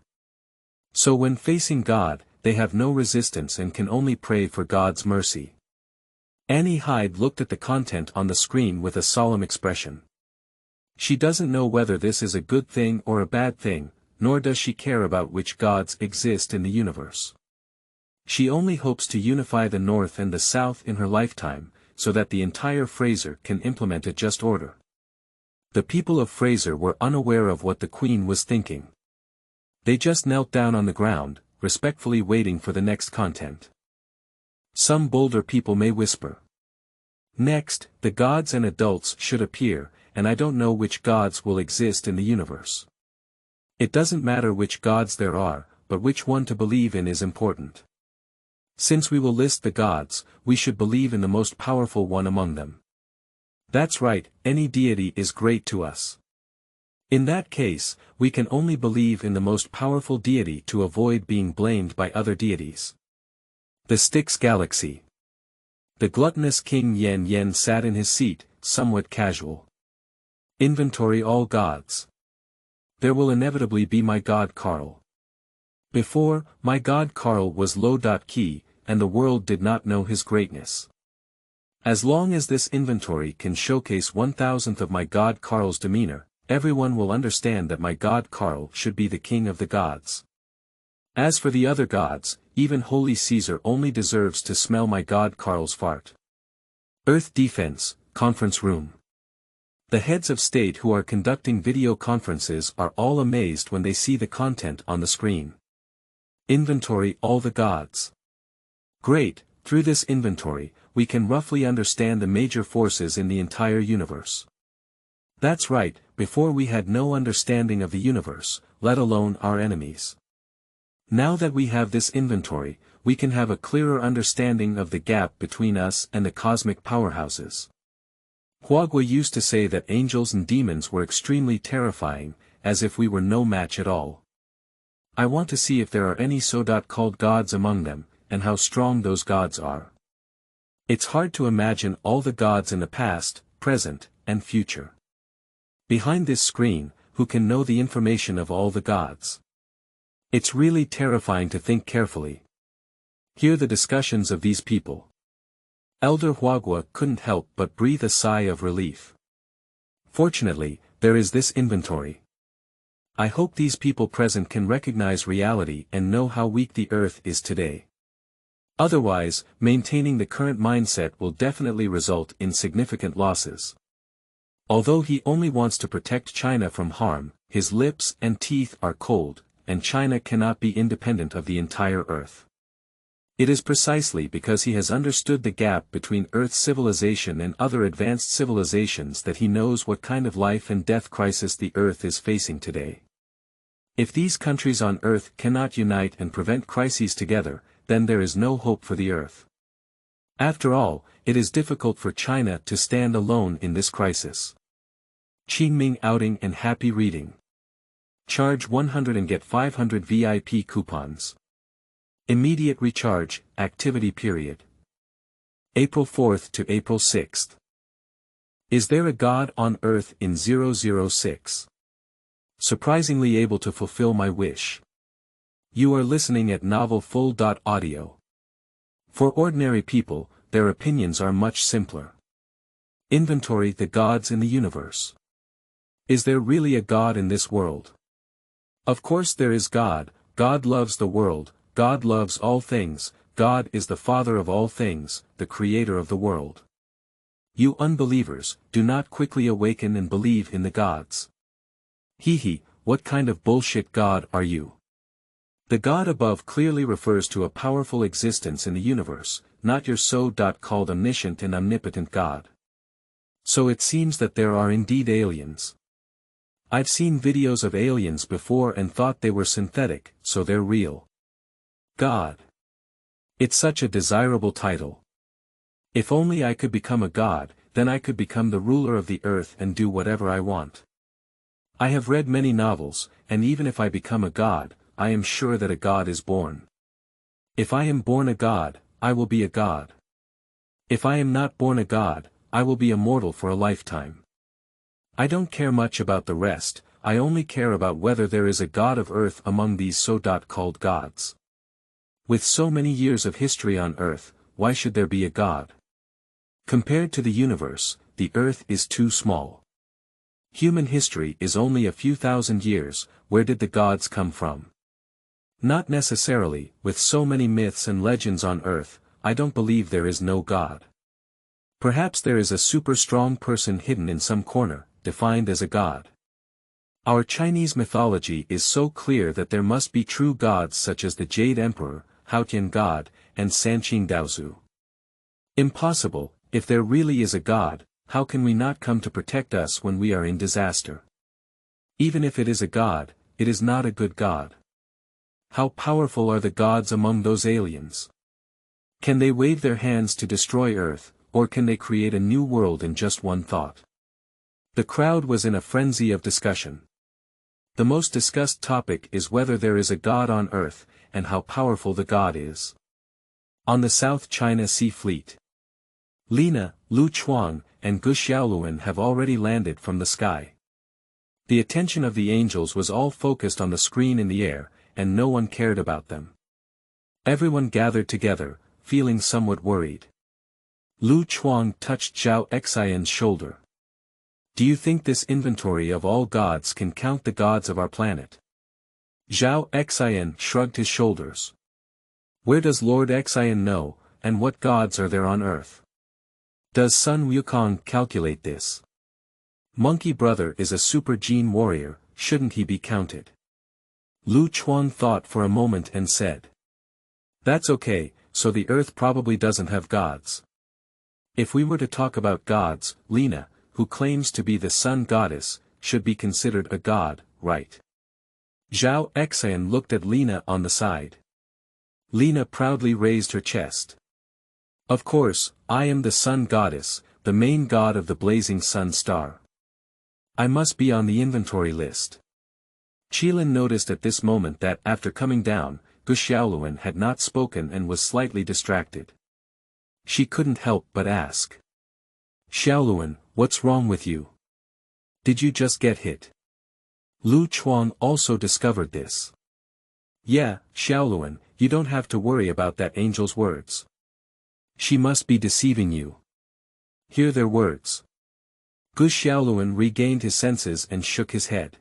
So when facing God, they have no resistance and can only pray for God's mercy. Annie Hyde looked at the content on the screen with a solemn expression. She doesn't know whether this is a good thing or a bad thing, nor does she care about which gods exist in the universe. She only hopes to unify the North and the South in her lifetime, so that the entire Fraser can implement a just order. The people of Fraser were unaware of what the Queen was thinking. They just knelt down on the ground, respectfully waiting for the next content. Some bolder people may whisper. Next, the gods and adults should appear, and I don't know which gods will exist in the universe. It doesn't matter which gods there are, but which one to believe in is important. Since we will list the gods, we should believe in the most powerful one among them. That's right, any deity is great to us. In that case, we can only believe in the most powerful deity to avoid being blamed by other deities. The Styx Galaxy. The gluttonous King Yan sat in his seat, somewhat casual. Inventory all gods. There will inevitably be my god Karl. Before, my god Karl was low.Ge, and the world did not know his greatness. As long as this inventory can showcase 1,000th of my god Karl's demeanor, everyone will understand that my god Karl should be the king of the gods. As for the other gods, even Holy Caesar only deserves to smell my god Karl's fart. Earth Defense, Conference Room. The heads of state who are conducting video conferences are all amazed when they see the content on the screen. Inventory all the gods. Great, through this inventory, we can roughly understand the major forces in the entire universe. That's right, before we had no understanding of the universe, let alone our enemies. Now that we have this inventory, we can have a clearer understanding of the gap between us and the cosmic powerhouses. Huaye used to say that angels and demons were extremely terrifying, as if we were no match at all. I want to see if there are any so-called gods among them, and how strong those gods are. It's hard to imagine all the gods in the past, present, and future. Behind this screen, who can know the information of all the gods? It's really terrifying to think carefully. Hear the discussions of these people. Elder Huaye couldn't help but breathe a sigh of relief. Fortunately, there is this inventory. I hope these people present can recognize reality and know how weak the Earth is today. Otherwise, maintaining the current mindset will definitely result in significant losses. Although he only wants to protect China from harm, his lips and teeth are cold, and China cannot be independent of the entire Earth. It is precisely because he has understood the gap between Earth's civilization and other advanced civilizations that he knows what kind of life and death crisis the Earth is facing today. If these countries on Earth cannot unite and prevent crises together, then there is no hope for the Earth. After all, it is difficult for China to stand alone in this crisis. Qingming outing and happy reading. Charge 100 and get 500 VIP coupons. Immediate recharge, activity period. April 4th to April 6th. Is there a God on Earth in 006? Surprisingly able to fulfill my wish. You are listening at novelfull.audio. For ordinary people, their opinions are much simpler. Inventory the gods in the universe. Is there really a God in this world? Of course there is God. God loves the world, God loves all things, God is the Father of all things, the Creator of the world. You unbelievers, do not quickly awaken and believe in the gods. Hee, what kind of bullshit God are you? The God above clearly refers to a powerful existence in the universe, not your so-called omniscient and omnipotent God. So it seems that there are indeed aliens. I've seen videos of aliens before and thought they were synthetic, so they're real. God. It's such a desirable title. If only I could become a god, then I could become the ruler of the earth and do whatever I want. I have read many novels, and even if I become a god, I am sure that a god is born. If I am born a god, I will be a god. If I am not born a god, I will be immortal for a lifetime. I don't care much about the rest, I only care about whether there is a god of earth among these so-called gods. With so many years of history on earth, why should there be a god? Compared to the universe, the earth is too small. Human history is only a few thousand years, where did the gods come from? Not necessarily, with so many myths and legends on earth, I don't believe there is no god. Perhaps there is a super strong person hidden in some corner, defined as a god. Our Chinese mythology is so clear that there must be true gods such as the Jade Emperor, Haotian God, and Sanqing Daozu. Impossible, if there really is a god, how can we not come to protect us when we are in disaster? Even if it is a god, it is not a good god. How powerful are the gods among those aliens? Can they wave their hands to destroy Earth, or can they create a new world in just one thought? The crowd was in a frenzy of discussion. The most discussed topic is whether there is a god on Earth, and how powerful the god is. On the South China Sea Fleet. Lina, Lu Chuang, and Ge Xiaolun have already landed from the sky. The attention of the angels was all focused on the screen in the air, and no one cared about them. Everyone gathered together, feeling somewhat worried. Lu Chuang touched Zhao Xian's shoulder. Do you think this inventory of all gods can count the gods of our planet? Zhao Xian shrugged his shoulders. Where does Lord Xian know, and what gods are there on Earth? Does Sun Wukong calculate this? Monkey Brother is a super gene warrior, shouldn't he be counted? Lu Chuang thought for a moment and said. That's okay, so the Earth probably doesn't have gods. If we were to talk about gods, Lina, who claims to be the sun goddess, should be considered a god, right? Zhao Xian looked at Lina on the side. Lina proudly raised her chest. Of course, I am the sun goddess, the main god of the blazing sun star. I must be on the inventory list. Qilin noticed at this moment that after coming down, Ge Xiaolun had not spoken and was slightly distracted. She couldn't help but ask. Xiaolun, what's wrong with you? Did you just get hit? Lu Chuang also discovered this. Yeah, Xiaolun, you don't have to worry about that angel's words. She must be deceiving you. Hear their words. Ge Xiaolun regained his senses and shook his head.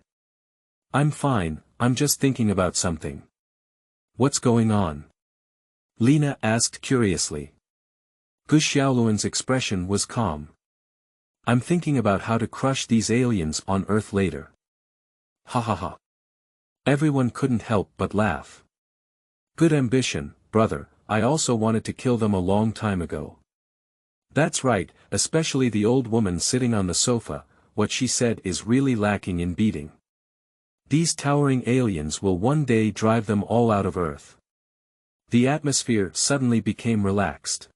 I'm fine, I'm just thinking about something. What's going on? Lina asked curiously. Ge Xiaolun's expression was calm. I'm thinking about how to crush these aliens on Earth later. Ha ha ha. Everyone couldn't help but laugh. Good ambition, brother, I also wanted to kill them a long time ago. That's right, especially the old woman sitting on the sofa, what she said is really lacking in beating. These towering aliens will one day drive them all out of Earth. The atmosphere suddenly became relaxed.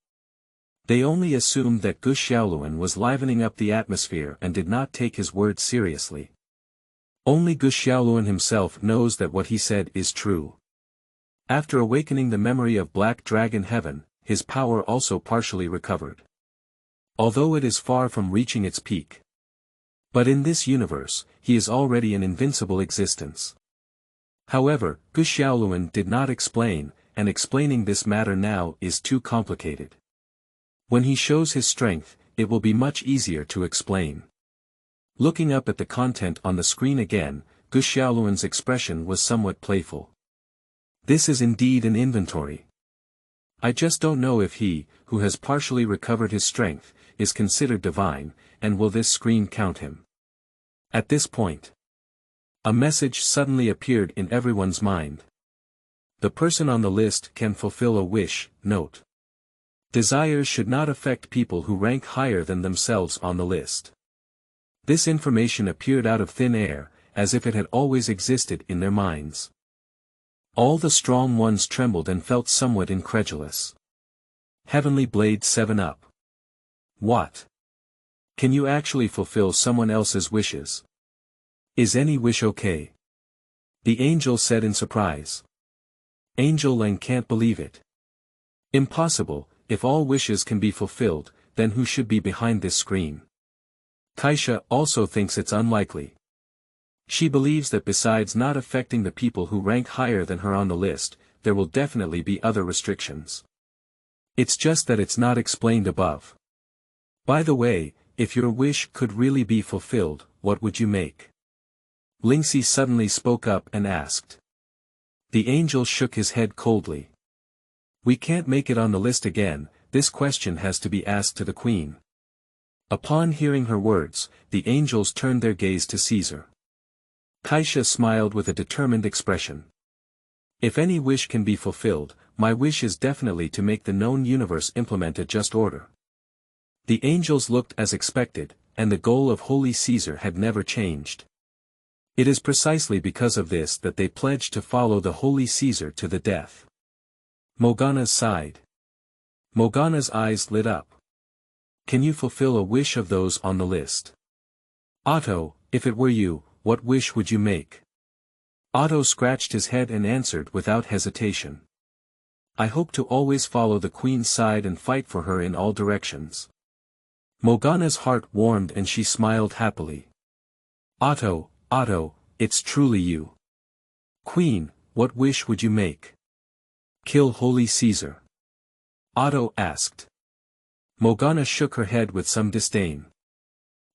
They only assumed that Ge Xiaolun was livening up the atmosphere and did not take his words seriously. Only Ge Xiaolun himself knows that what he said is true. After awakening the memory of Black Dragon Heaven, his power also partially recovered. Although it is far from reaching its peak. But in this universe, he is already an invincible existence. However, Ge Xiaolun did not explain, and explaining this matter now is too complicated. When he shows his strength, it will be much easier to explain. Looking up at the content on the screen again, Ge Xiaolun's expression was somewhat playful. This is indeed an inventory. I just don't know if he, who has partially recovered his strength, is considered divine, and will this screen count him? At this point, a message suddenly appeared in everyone's mind. The person on the list can fulfill a wish. Note: desires should not affect people who rank higher than themselves on the list. This information appeared out of thin air, as if it had always existed in their minds. All the strong ones trembled and felt somewhat incredulous. Heavenly Blade 7-Up. What? Can you actually fulfill someone else's wishes? Is any wish okay? The angel said in surprise. Angel Lang can't believe it. Impossible. If all wishes can be fulfilled, then who should be behind this screen? Kaisha also thinks it's unlikely. She believes that besides not affecting the people who rank higher than her on the list, there will definitely be other restrictions. It's just that it's not explained above. By the way, if your wish could really be fulfilled, what would you make? Lingxi suddenly spoke up and asked. The angel shook his head coldly. We can't make it on the list again, this question has to be asked to the queen. Upon hearing her words, the angels turned their gaze to Caesar. Kaisha smiled with a determined expression. If any wish can be fulfilled, my wish is definitely to make the known universe implement a just order. The angels looked as expected, and the goal of Holy Caesar had never changed. It is precisely because of this that they pledged to follow the Holy Caesar to the death. Morgana sighed. Morgana's eyes lit up. Can you fulfill a wish of those on the list? Otto, if it were you, what wish would you make? Otto scratched his head and answered without hesitation. I hope to always follow the queen's side and fight for her in all directions. Morgana's heart warmed and she smiled happily. Otto, it's truly you. Queen, what wish would you make? Kill Holy Caesar. Otto asked. Morgana shook her head with some disdain.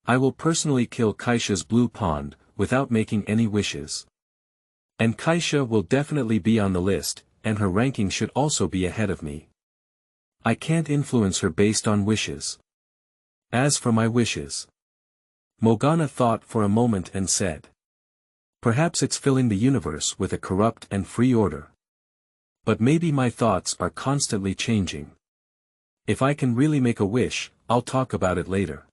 I will personally kill Kaisha's blue pond, without making any wishes. And Kaisha will definitely be on the list, and her ranking should also be ahead of me. I can't influence her based on wishes. As for my wishes. Morgana thought for a moment and said. Perhaps it's filling the universe with a corrupt and free order. But maybe my thoughts are constantly changing. If I can really make a wish, I'll talk about it later.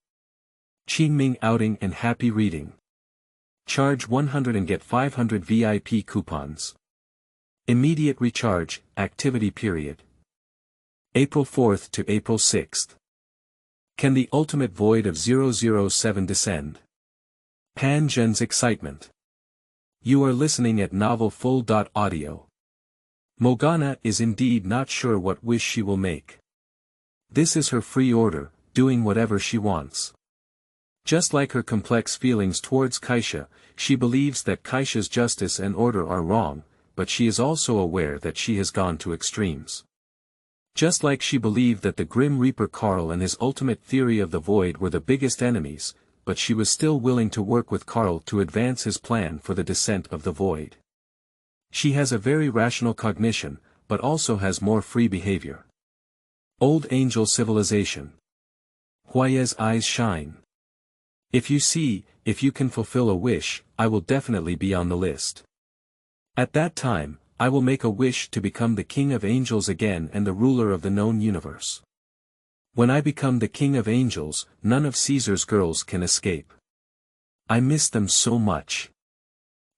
Qingming outing and happy reading. Charge 100 and get 500 VIP coupons. Immediate recharge, activity period. April 4th to April 6th. Can the ultimate void of 007 descend? Pan Zhen's excitement. You are listening at novelfull.audio. Morgana is indeed not sure what wish she will make. This is her free order, doing whatever she wants. Just like her complex feelings towards Kaisha, she believes that Kaisha's justice and order are wrong, but she is also aware that she has gone to extremes. Just like she believed that the Grim Reaper Karl and his ultimate theory of the void were the biggest enemies, but she was still willing to work with Karl to advance his plan for the descent of the void. She has a very rational cognition, but also has more free behavior. Old Angel Civilization. Huaye's eyes shine. If you can fulfill a wish, I will definitely be on the list. At that time, I will make a wish to become the King of Angels again and the ruler of the known universe. When I become the King of Angels, none of Caesar's girls can escape. I miss them so much.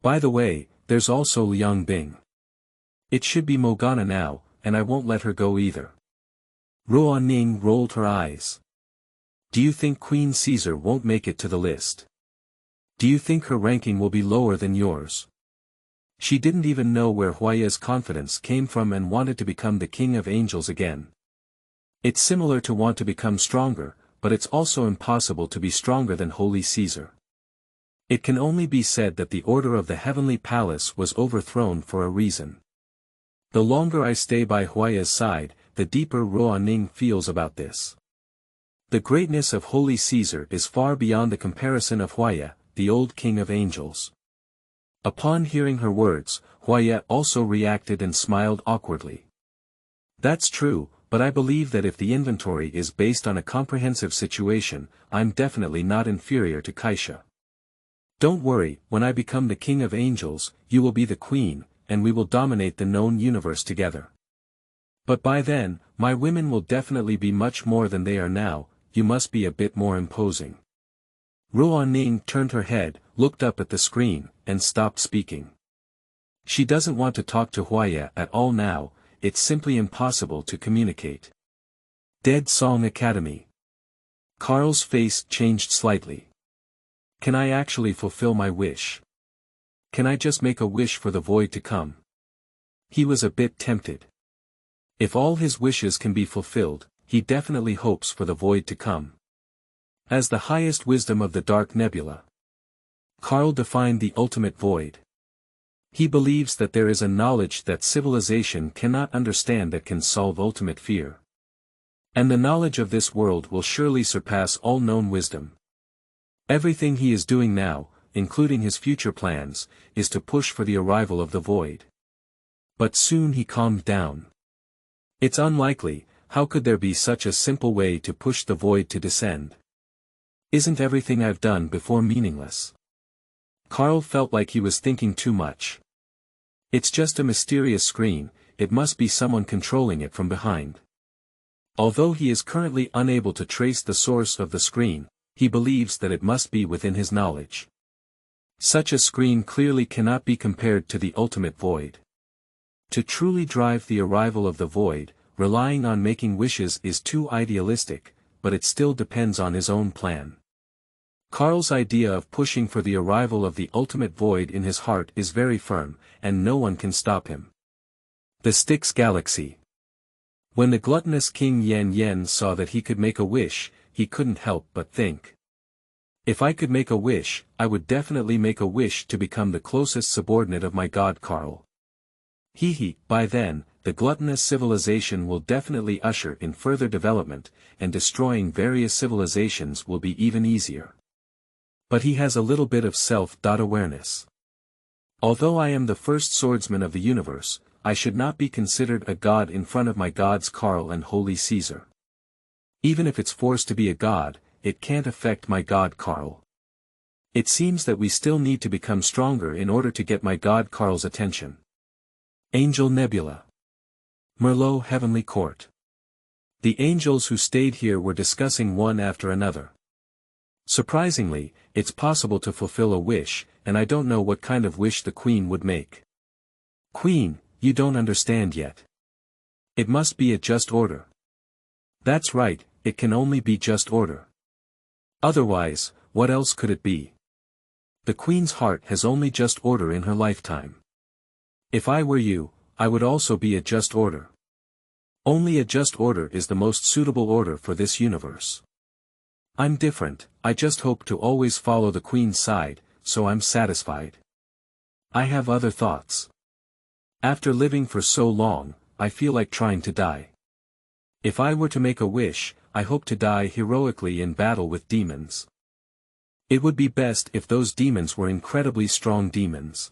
By the way, there's also Liang Bing. It should be Morgana now, and I won't let her go either. Ruo Ning rolled her eyes. Do you think Queen Caesar won't make it to the list? Do you think her ranking will be lower than yours? She didn't even know where Huaye's confidence came from and wanted to become the king of angels again. It's similar to want to become stronger, but it's also impossible to be stronger than Holy Caesar. It can only be said that the order of the heavenly palace was overthrown for a reason. The longer I stay by Huaye's side, the deeper Ruoning feels about this. The greatness of Holy Caesar is far beyond the comparison of Huaye, the old king of angels. Upon hearing her words, Huaye also reacted and smiled awkwardly. That's true, but I believe that if the inventory is based on a comprehensive situation, I'm definitely not inferior to Kaisha. Don't worry, when I become the king of angels, you will be the queen, and we will dominate the known universe together. But by then, my women will definitely be much more than they are now. You must be a bit more imposing. Ruoning turned her head, looked up at the screen, and stopped speaking. She doesn't want to talk to Huaye at all now, it's simply impossible to communicate. Dead Song Academy. Karl's face changed slightly. Can I actually fulfill my wish? Can I just make a wish for the void to come? He was a bit tempted. If all his wishes can be fulfilled, he definitely hopes for the void to come. As the highest wisdom of the Dark Nebula, Karl defined the ultimate void. He believes that there is a knowledge that civilization cannot understand that can solve ultimate fear. And the knowledge of this world will surely surpass all known wisdom. Everything he is doing now, including his future plans, is to push for the arrival of the void. But soon he calmed down. It's unlikely, how could there be such a simple way to push the void to descend? Isn't everything I've done before meaningless? Karl felt like he was thinking too much. It's just a mysterious screen, it must be someone controlling it from behind. Although he is currently unable to trace the source of the screen, he believes that it must be within his knowledge. Such a screen clearly cannot be compared to the ultimate void. To truly drive the arrival of the void, relying on making wishes is too idealistic, but it still depends on his own plan. Karl's idea of pushing for the arrival of the ultimate void in his heart is very firm, and no one can stop him. The Styx Galaxy. When the gluttonous King Yan saw that he could make a wish, he couldn't help but think. If I could make a wish, I would definitely make a wish to become the closest subordinate of my god Karl. By then, the gluttonous civilization will definitely usher in further development, and destroying various civilizations will be even easier. But he has a little bit of self-awareness. Although I am the first swordsman of the universe, I should not be considered a god in front of my gods Karl and Holy Caesar. Even if it's forced to be a god, it can't affect my god Karl. It seems that we still need to become stronger in order to get my god Karl's attention. Angel Nebula. Merlot Heavenly Court. The angels who stayed here were discussing one after another. Surprisingly, it's possible to fulfill a wish, and I don't know what kind of wish the queen would make. Queen, you don't understand yet. It must be a just order. That's right, it can only be just order. Otherwise, what else could it be? The queen's heart has only just order in her lifetime. If I were you, I would also be a just order. Only a just order is the most suitable order for this universe. I'm different, I just hope to always follow the queen's side, so I'm satisfied. I have other thoughts. After living for so long, I feel like trying to die. If I were to make a wish, I hope to die heroically in battle with demons. It would be best if those demons were incredibly strong demons.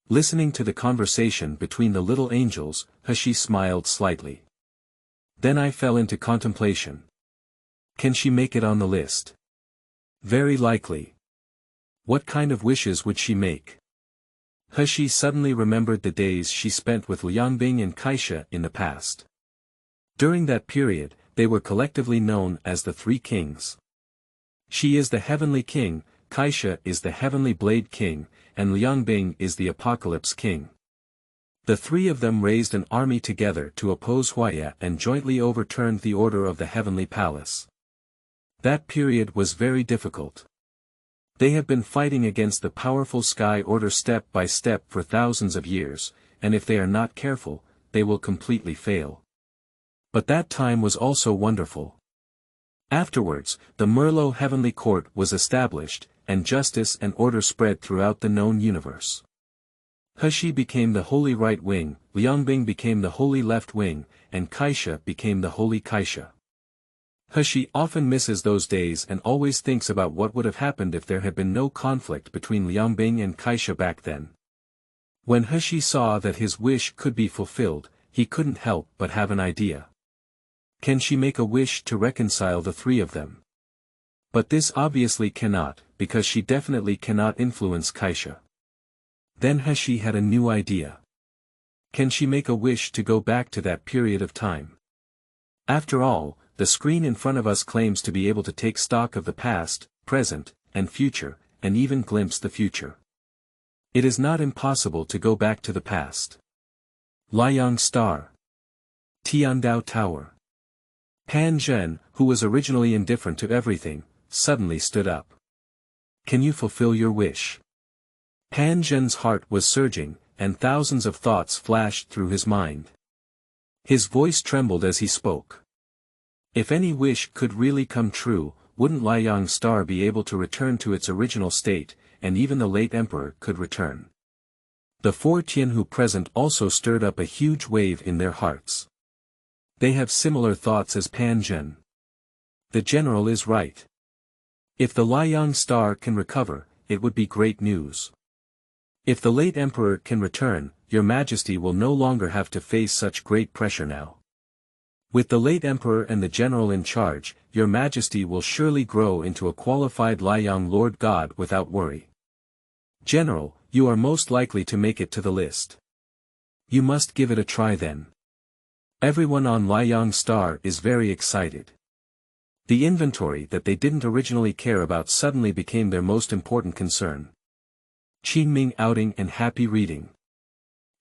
Listening to the conversation between the little angels, Huaye smiled slightly. Then I fell into contemplation. Can she make it on the list? Very likely. What kind of wishes would she make? Huaye suddenly remembered the days she spent with Liangbing and Kaisha in the past. During that period, they were collectively known as the Three Kings. She is the Heavenly King, Kaisha is the Heavenly Blade King, and Liangbing is the Apocalypse King. The three of them raised an army together to oppose Huaye and jointly overturned the order of the Heavenly Palace. That period was very difficult. They have been fighting against the powerful Sky Order step by step for thousands of years, and if they are not careful, they will completely fail. But that time was also wonderful. Afterwards, the Merlot Heavenly Court was established, and justice and order spread throughout the known universe. He became the Holy Right Wing, Liangbing became the Holy Left Wing, and Kaisha became the Holy Kaisha. He often misses those days and always thinks about what would have happened if there had been no conflict between Liangbing and Kaisha back then. When He saw that his wish could be fulfilled, he couldn't help but have an idea. Can she make a wish to reconcile the three of them? But this obviously cannot, because she definitely cannot influence Kaisha. Then He had a new idea. Can she make a wish to go back to that period of time? After all, the screen in front of us claims to be able to take stock of the past, present, and future, and even glimpse the future. It is not impossible to go back to the past. Liang Star. Tiandao Tower. Pan Zhen, who was originally indifferent to everything, suddenly stood up. Can you fulfill your wish? Pan Zhen's heart was surging, and thousands of thoughts flashed through his mind. His voice trembled as he spoke. If any wish could really come true, wouldn't Liang Star be able to return to its original state, and even the late emperor could return? The four Tianhu present also stirred up a huge wave in their hearts. They have similar thoughts as Pan Zhen. The general is right. If the Liang Star can recover, it would be great news. If the late emperor can return, your majesty will no longer have to face such great pressure now. With the late emperor and the general in charge, your majesty will surely grow into a qualified Liang Lord God without worry. General, you are most likely to make it to the list. You must give it a try then. Everyone on Liang Star is very excited. The inventory that they didn't originally care about suddenly became their most important concern. Qingming outing and happy reading.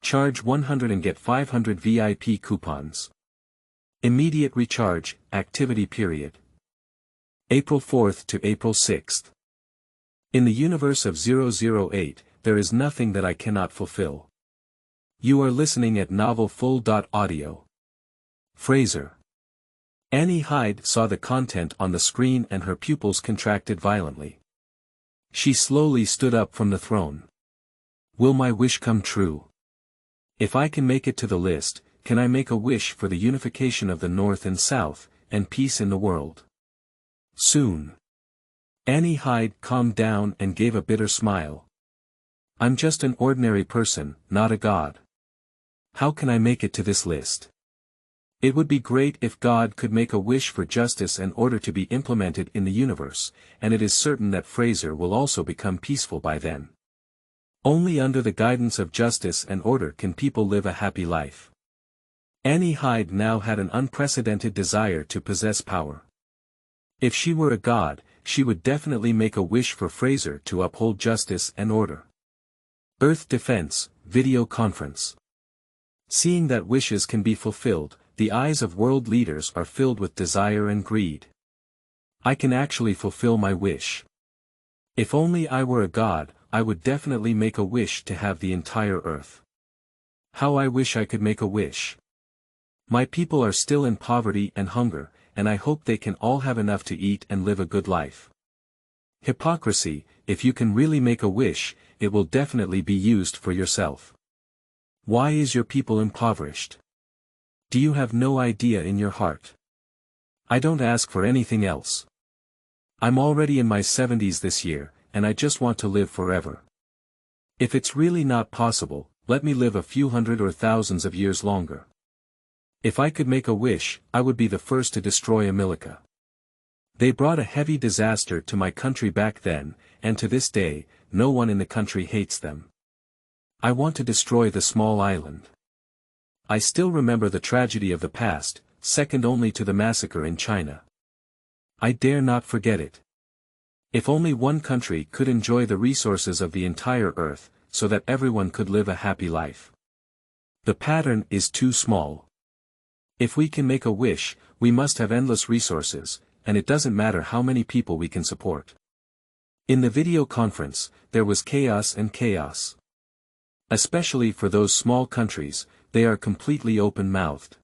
Charge 100 and get 500 VIP coupons. Immediate recharge, activity period. April 4th to April 6th. In the universe of 008, there is nothing that I cannot fulfill. You are listening at novelfull.audio. Fraser. Annie Hyde saw the content on the screen and her pupils contracted violently. She slowly stood up from the throne. Will my wish come true? If I can make it to the list, can I make a wish for the unification of the North and South, and peace in the world? Soon. Annie Hyde calmed down and gave a bitter smile. I'm just an ordinary person, not a god. How can I make it to this list? It would be great if God could make a wish for justice and order to be implemented in the universe, and it is certain that Fraser will also become peaceful by then. Only under the guidance of justice and order can people live a happy life. Annie Hyde now had an unprecedented desire to possess power. If she were a god, she would definitely make a wish for Fraser to uphold justice and order. Earth Defense, Video Conference. Seeing that wishes can be fulfilled, the eyes of world leaders are filled with desire and greed. I can actually fulfill my wish. If only I were a god, I would definitely make a wish to have the entire earth. How I wish I could make a wish. My people are still in poverty and hunger, and I hope they can all have enough to eat and live a good life. Hypocrisy, if you can really make a wish, it will definitely be used for yourself. Why is your people impoverished? Do you have no idea in your heart? I don't ask for anything else. I'm already in my 70s this year, and I just want to live forever. If it's really not possible, let me live a few hundred or thousands of years longer. If I could make a wish, I would be the first to destroy Amilica. They brought a heavy disaster to my country back then, and to this day, no one in the country hates them. I want to destroy the small island. I still remember the tragedy of the past, second only to the massacre in China. I dare not forget it. If only one country could enjoy the resources of the entire earth, so that everyone could live a happy life. The pattern is too small. If we can make a wish, we must have endless resources, and it doesn't matter how many people we can support. In the video conference, there was chaos and chaos. Especially for those small countries, they are completely open-mouthed.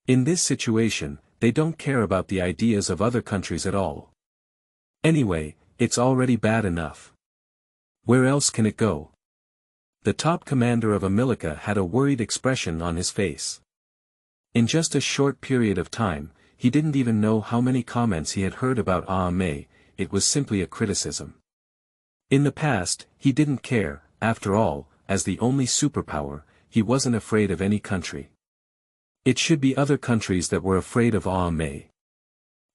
In this situation, they don't care about the ideas of other countries at all. Anyway, it's already bad enough. Where else can it go? The top commander of Amilika had a worried expression on his face. In just a short period of time, he didn't even know how many comments he had heard about Mei. It was simply a criticism. In the past, he didn't care. After all, as the only superpower, he wasn't afraid of any country. It should be other countries that were afraid of Mei.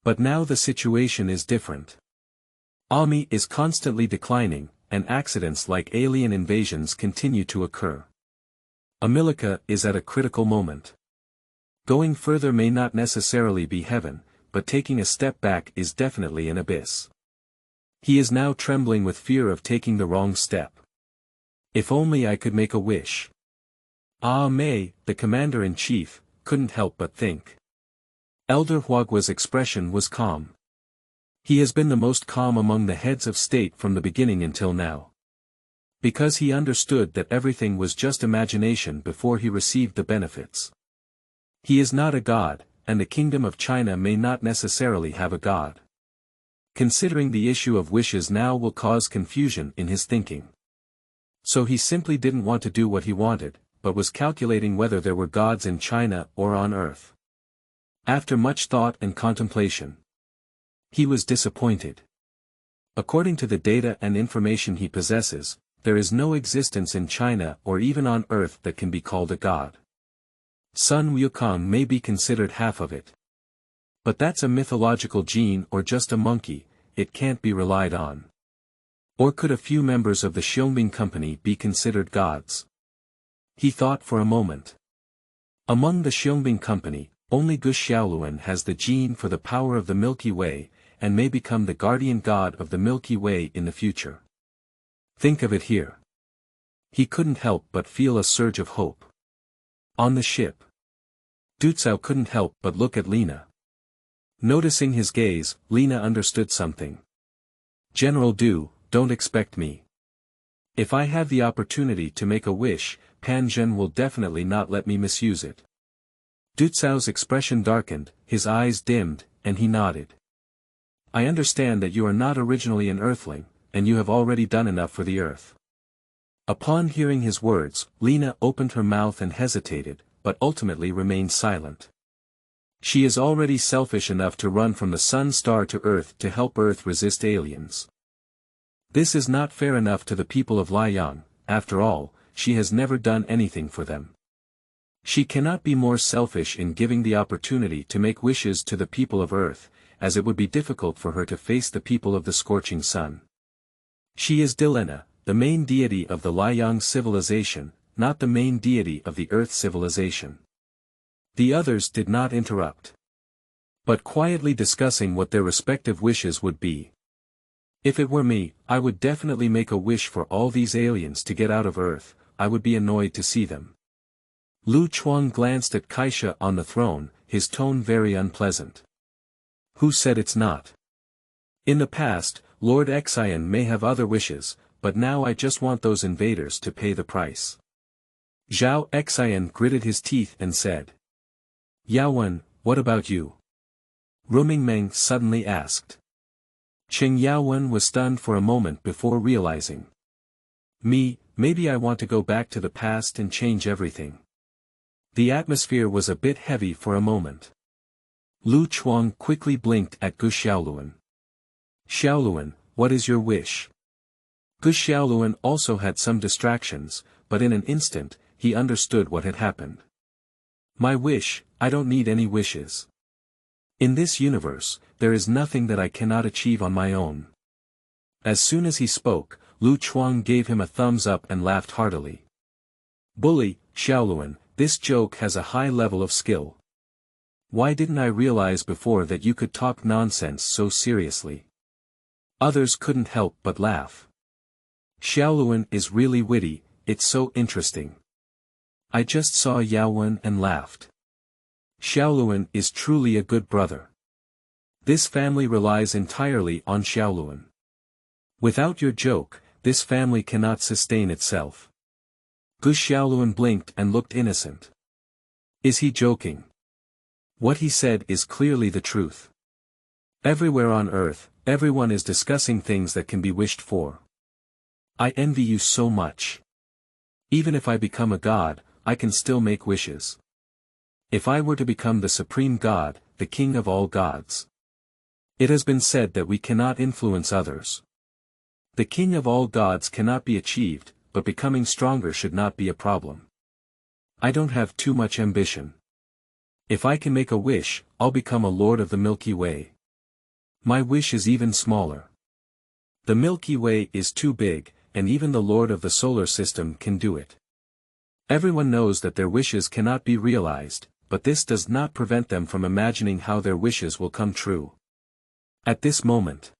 But now the situation is different. Mei is constantly declining, and accidents like alien invasions continue to occur. Amilika is at a critical moment. Going further may not necessarily be heaven, but taking a step back is definitely an abyss. He is now trembling with fear of taking the wrong step. If only I could make a wish. Mei, the commander-in-chief, couldn't help but think. Elder Huagua's expression was calm. He has been the most calm among the heads of state from the beginning until now. Because he understood that everything was just imagination before he received the benefits. He is not a god, and the kingdom of China may not necessarily have a god. Considering the issue of wishes now will cause confusion in his thinking. So he simply didn't want to do what he wanted, but was calculating whether there were gods in China or on Earth. After much thought and contemplation, he was disappointed. According to the data and information he possesses, there is no existence in China or even on Earth that can be called a god. Sun Wukong may be considered half of it. But that's a mythological gene or just a monkey, it can't be relied on. Or could a few members of the Xiaolun company be considered gods? He thought for a moment. Among the Xiaolun company, only Ge Xiaolun has the gene for the power of the Milky Way, and may become the guardian god of the Milky Way in the future. Think of it here. He couldn't help but feel a surge of hope. On the ship, Du Cao couldn't help but look at Lina. Noticing his gaze, Lina understood something. General Du, don't expect me. If I have the opportunity to make a wish, Pan Zhen will definitely not let me misuse it. Du Cao's expression darkened, his eyes dimmed, and he nodded. I understand that you are not originally an Earthling, and you have already done enough for the Earth. Upon hearing his words, Lina opened her mouth and hesitated, but ultimately remained silent. She is already selfish enough to run from the Sun Star to Earth to help Earth resist aliens. This is not fair enough to the people of Liang. After all, she has never done anything for them. She cannot be more selfish in giving the opportunity to make wishes to the people of Earth, as it would be difficult for her to face the people of the scorching sun. She is Dilena, the main deity of the Liang civilization, not the main deity of the Earth civilization. The others did not interrupt, but quietly discussing what their respective wishes would be. If it were me, I would definitely make a wish for all these aliens to get out of Earth. I would be annoyed to see them. Lu Chuang glanced at Kaisha on the throne, his tone very unpleasant. Who said it's not? In the past, Lord Xian may have other wishes, but now I just want those invaders to pay the price. Zhao Xian gritted his teeth and said. Yaowen, what about you? Rumingmeng suddenly asked. Qing Yaowen was stunned for a moment before realizing. Maybe I want to go back to the past and change everything. The atmosphere was a bit heavy for a moment. Lu Chuang quickly blinked at Ge Xiaolun. Xiaolun, what is your wish? Ge Xiaolun also had some distractions, but in an instant, he understood what had happened. My wish, I don't need any wishes. In this universe, there is nothing that I cannot achieve on my own. As soon as he spoke, Lu Chuang gave him a thumbs up and laughed heartily. Bully, Xiaolun, this joke has a high level of skill. Why didn't I realize before that you could talk nonsense so seriously? Others couldn't help but laugh. Xiaolun is really witty, it's so interesting. I just saw Yaowen and laughed. Xiaolun is truly a good brother. This family relies entirely on Xiaolun. Without your joke, this family cannot sustain itself. Ge Xiaolun blinked and looked innocent. Is he joking? What he said is clearly the truth. Everywhere on Earth, everyone is discussing things that can be wished for. I envy you so much. Even if I become a god, I can still make wishes. If I were to become the supreme god, the king of all gods. It has been said that we cannot influence others. The king of all gods cannot be achieved, but becoming stronger should not be a problem. I don't have too much ambition. If I can make a wish, I'll become a lord of the Milky Way. My wish is even smaller. The Milky Way is too big, and even the lord of the solar system can do it. Everyone knows that their wishes cannot be realized, but this does not prevent them from imagining how their wishes will come true. At this moment,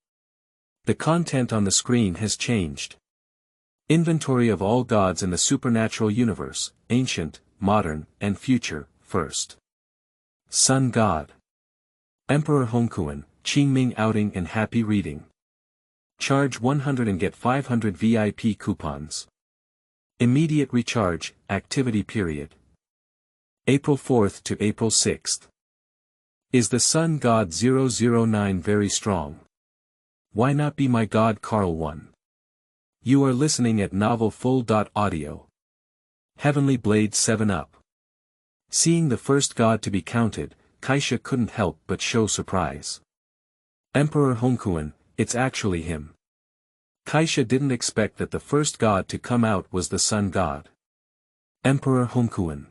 the content on the screen has changed. Inventory of all gods in the supernatural universe, ancient, modern, and future, first. Sun God. Emperor Hongquan, Qingming outing and happy reading. Charge 100 and get 500 VIP coupons. Immediate recharge, activity period. April 4th to April 6th. Is the Sun God 009 very strong? Why not be my god Karl 1? You are listening at novelfull.audio. Heavenly Blade 7 Up. Seeing the first god to be counted, Kaisha couldn't help but show surprise. Emperor Hongquan, it's actually him. Kaisha didn't expect that the first god to come out was the Sun God. Emperor Hongquan.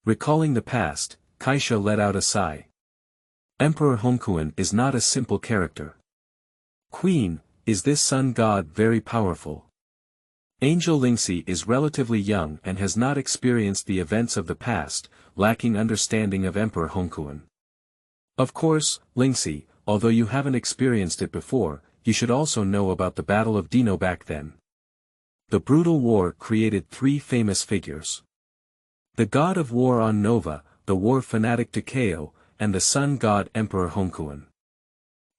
Recalling the past, Kaisha let out a sigh. Emperor Hongquan is not a simple character. Queen, is this Sun God very powerful? Angel Lingxi is relatively young and has not experienced the events of the past, lacking understanding of Emperor Hongquan. Of course, Lingxi, although you haven't experienced it before, you should also know about the Battle of Dino back then. The brutal war created three famous figures. The god of war on Nova, the war fanatic Takeo, and the sun god Emperor Hongquan.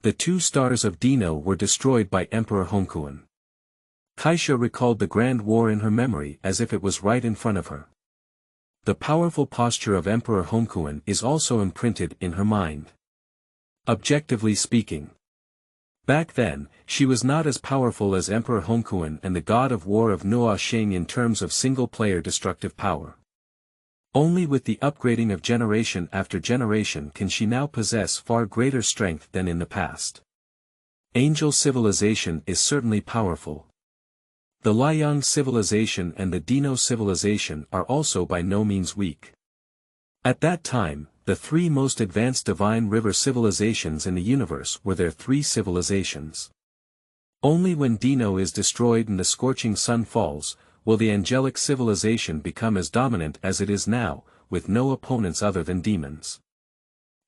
The two stars of Dino were destroyed by Emperor Hongquan. Kaisha recalled the grand war in her memory as if it was right in front of her. The powerful posture of Emperor Hongquan is also imprinted in her mind. Objectively speaking. Back then, she was not as powerful as Emperor Hongquan and the god of war of Noa Xing in terms of single-player destructive power. Only with the upgrading of generation after generation can she now possess far greater strength than in the past. Angel civilization is certainly powerful. The Liang civilization and the Dino civilization are also by no means weak. At that time, the three most advanced divine river civilizations in the universe were their three civilizations. Only when Dino is destroyed and the scorching sun falls, will the angelic civilization become as dominant as it is now, with no opponents other than demons.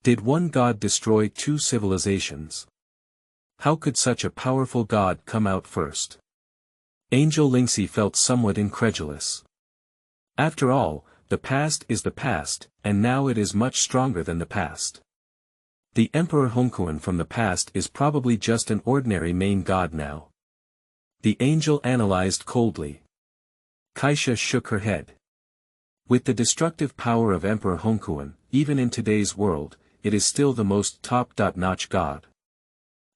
Did one god destroy two civilizations? How could such a powerful god come out first? Angel Lingxi felt somewhat incredulous. After all, the past is the past, and now it is much stronger than the past. The Emperor Hongquan from the past is probably just an ordinary main god now. The angel analyzed coldly. Kaisha shook her head. With the destructive power of Emperor Hongquan, even in today's world, it is still the most top-notch god.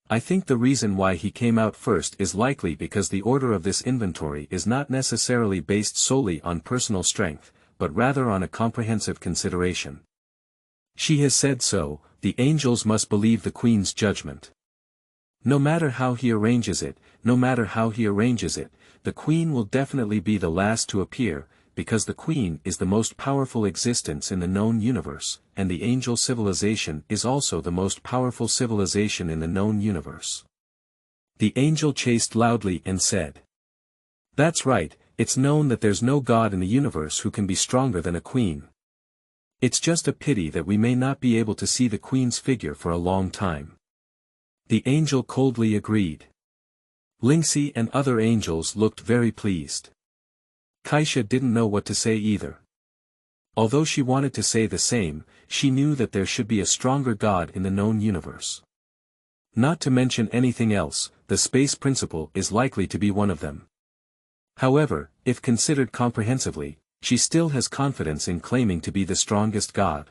I think the reason why he came out first is likely because the order of this inventory is not necessarily based solely on personal strength, but rather on a comprehensive consideration. She has said so, the angels must believe the Queen's judgment. No matter how he arranges it, the Queen will definitely be the last to appear, because the Queen is the most powerful existence in the known universe, and the angel civilization is also the most powerful civilization in the known universe. The angel chased loudly and said, "That's right, it's known that there's no god in the universe who can be stronger than a queen. It's just a pity that we may not be able to see the Queen's figure for a long time." The angel coldly agreed. Lingxi and other angels looked very pleased. Kaisha didn't know what to say either. Although she wanted to say the same, she knew that there should be a stronger god in the known universe. Not to mention anything else, the space principle is likely to be one of them. However, if considered comprehensively, she still has confidence in claiming to be the strongest god.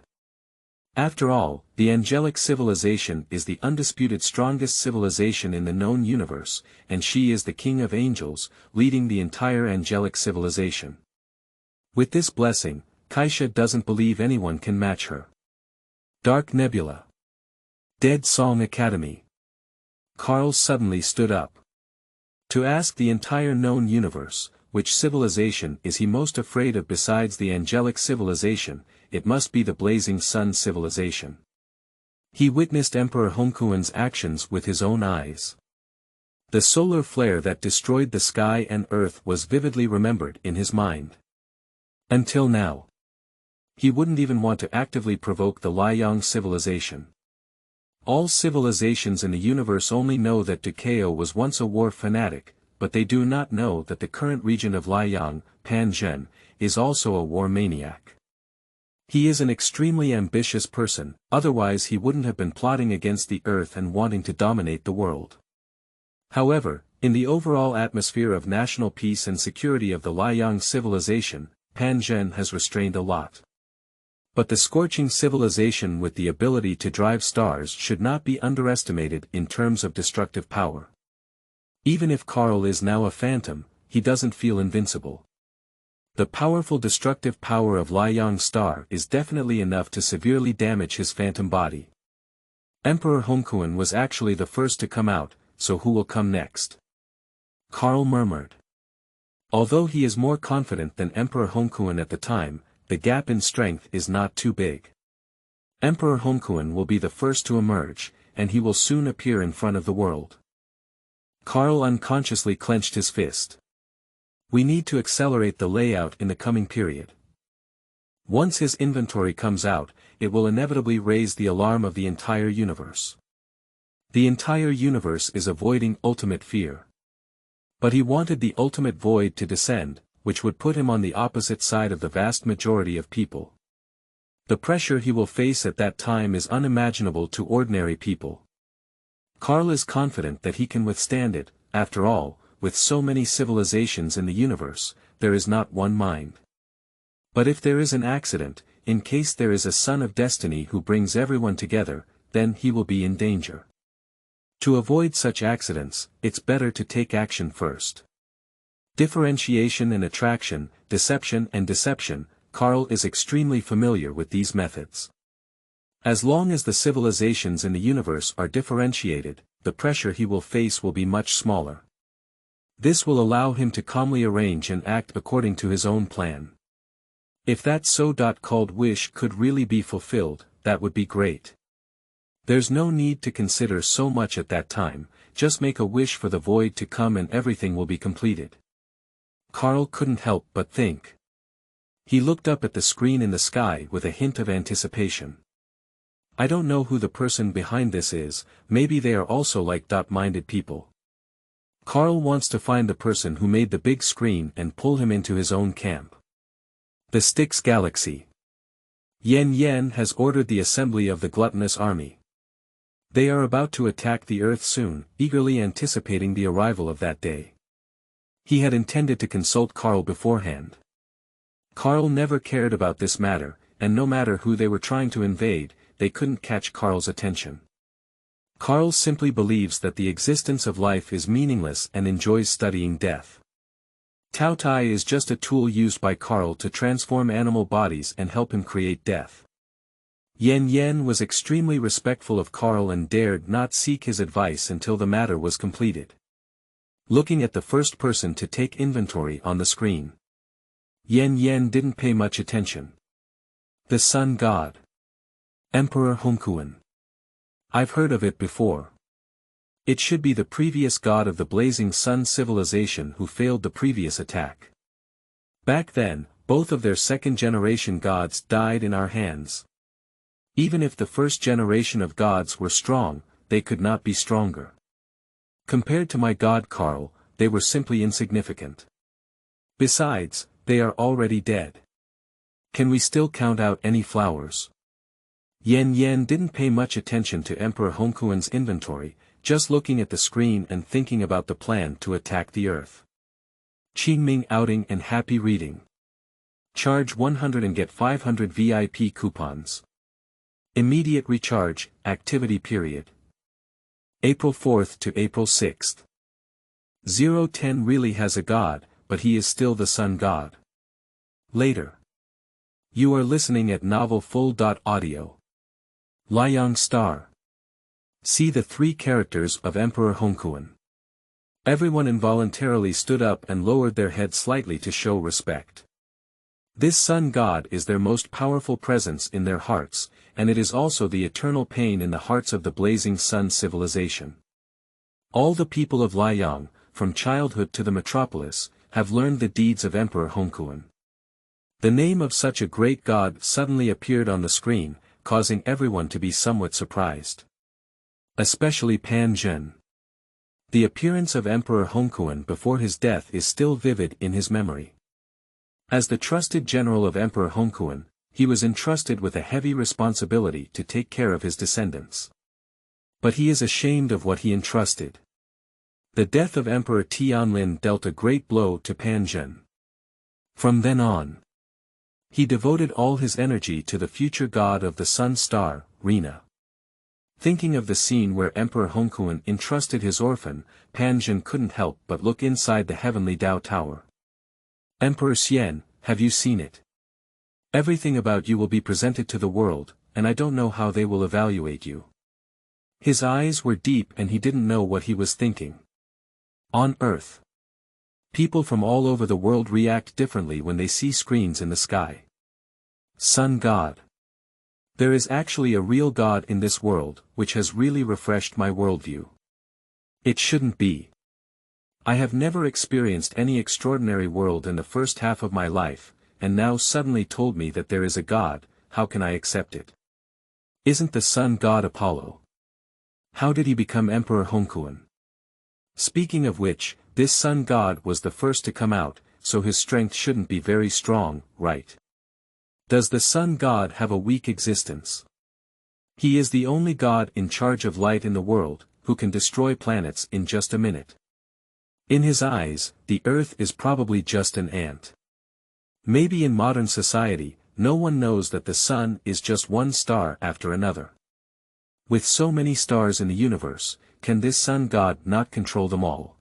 After all, the angelic civilization is the undisputed strongest civilization in the known universe, and she is the king of angels, leading the entire angelic civilization. With this blessing, Kaisha doesn't believe anyone can match her. Dark Nebula. Dead Song Academy. Karl suddenly stood up. To ask the entire known universe, which civilization is he most afraid of besides the angelic civilization, it must be the blazing sun civilization. He witnessed Emperor Hongquan's actions with his own eyes. The solar flare that destroyed the sky and earth was vividly remembered in his mind. Until now. He wouldn't even want to actively provoke the Liang civilization. All civilizations in the universe only know that Ducao was once a war fanatic, but they do not know that the current regent of Liang, Pan Zhen, is also a war maniac. He is an extremely ambitious person, otherwise he wouldn't have been plotting against the earth and wanting to dominate the world. However, in the overall atmosphere of national peace and security of the Liang civilization, Pan Zhen has restrained a lot. But the scorching civilization with the ability to drive stars should not be underestimated in terms of destructive power. Even if Karl is now a phantom, he doesn't feel invincible. The powerful destructive power of Liang's star is definitely enough to severely damage his phantom body. Emperor Hongquan was actually the first to come out, so who will come next? Karl murmured. Although he is more confident than Emperor Hongquan at the time, the gap in strength is not too big. Emperor Hongquan will be the first to emerge, and he will soon appear in front of the world. Karl unconsciously clenched his fist. We need to accelerate the layout in the coming period. Once his inventory comes out, it will inevitably raise the alarm of the entire universe. The entire universe is avoiding ultimate fear. But he wanted the ultimate void to descend, which would put him on the opposite side of the vast majority of people. The pressure he will face at that time is unimaginable to ordinary people. Karl is confident that he can withstand it. After all, with so many civilizations in the universe, there is not one mind. But if there is an accident, in case there is a son of destiny who brings everyone together, then he will be in danger. To avoid such accidents, it's better to take action first. Differentiation and attraction, deception and deception, Karl is extremely familiar with these methods. As long as the civilizations in the universe are differentiated, the pressure he will face will be much smaller. This will allow him to calmly arrange and act according to his own plan. If that so-called wish could really be fulfilled, that would be great. There's no need to consider so much at that time, just make a wish for the void to come and everything will be completed. Karl couldn't help but think. He looked up at the screen in the sky with a hint of anticipation. I don't know who the person behind this is, maybe they are also like dot-minded people. Karl wants to find the person who made the big screen and pull him into his own camp. The Styx Galaxy. Yen has ordered the assembly of the gluttonous army. They are about to attack the Earth soon, eagerly anticipating the arrival of that day. He had intended to consult Karl beforehand. Karl never cared about this matter, and no matter who they were trying to invade, they couldn't catch Karl's attention. Karl simply believes that the existence of life is meaningless and enjoys studying death. Tao Tai is just a tool used by Karl to transform animal bodies and help him create death. Yen was extremely respectful of Karl and dared not seek his advice until the matter was completed. Looking at the first person to take inventory on the screen. Yen didn't pay much attention. The Sun God. Emperor Hongquan. I've heard of it before. It should be the previous god of the Blazing Sun civilization who failed the previous attack. Back then, both of their second-generation gods died in our hands. Even if the first generation of gods were strong, they could not be stronger. Compared to my god Karl, they were simply insignificant. Besides, they are already dead. Can we still count out any flowers? Yen didn't pay much attention to Emperor Hongquan's inventory, just looking at the screen and thinking about the plan to attack the Earth. Qingming outing and happy reading. Charge 100 and get 500 VIP coupons. Immediate recharge, activity period. April 4th to April 6th. 010 really has a god, but he is still the sun god. Later. You are listening at novel full.audio. Liang Star. See the 3 characters of Emperor Hongquan. Everyone involuntarily stood up and lowered their head slightly to show respect. This sun god is their most powerful presence in their hearts, and it is also the eternal pain in the hearts of the blazing sun civilization. All the people of Liang, from childhood to the metropolis, have learned the deeds of Emperor Hongquan. The name of such a great god suddenly appeared on the screen, causing everyone to be somewhat surprised. Especially Pan Zhen. The appearance of Emperor Hongquan before his death is still vivid in his memory. As the trusted general of Emperor Hongquan, he was entrusted with a heavy responsibility to take care of his descendants. But he is ashamed of what he entrusted. The death of Emperor Tianlin dealt a great blow to Pan Zhen. From then on, he devoted all his energy to the future god of the sun star, Rina. Thinking of the scene where Emperor Hongquan entrusted his orphan, Pan Zhen couldn't help but look inside the heavenly Dao Tower. Emperor Xian, have you seen it? Everything about you will be presented to the world, and I don't know how they will evaluate you. His eyes were deep and he didn't know what he was thinking. On Earth, people from all over the world react differently when they see screens in the sky. Sun God. There is actually a real God in this world, which has really refreshed my worldview. It shouldn't be. I have never experienced any extraordinary world in the first half of my life, and now suddenly told me that there is a God. How can I accept it? Isn't the sun god Apollo? How did he become Emperor Hongquan? Speaking of which, this sun god was the first to come out, so his strength shouldn't be very strong, right? Does the sun god have a weak existence? He is the only god in charge of light in the world, who can destroy planets in just a minute. In his eyes, the Earth is probably just an ant. Maybe in modern society, no one knows that the sun is just one star after another. With so many stars in the universe, can this sun god not control them all?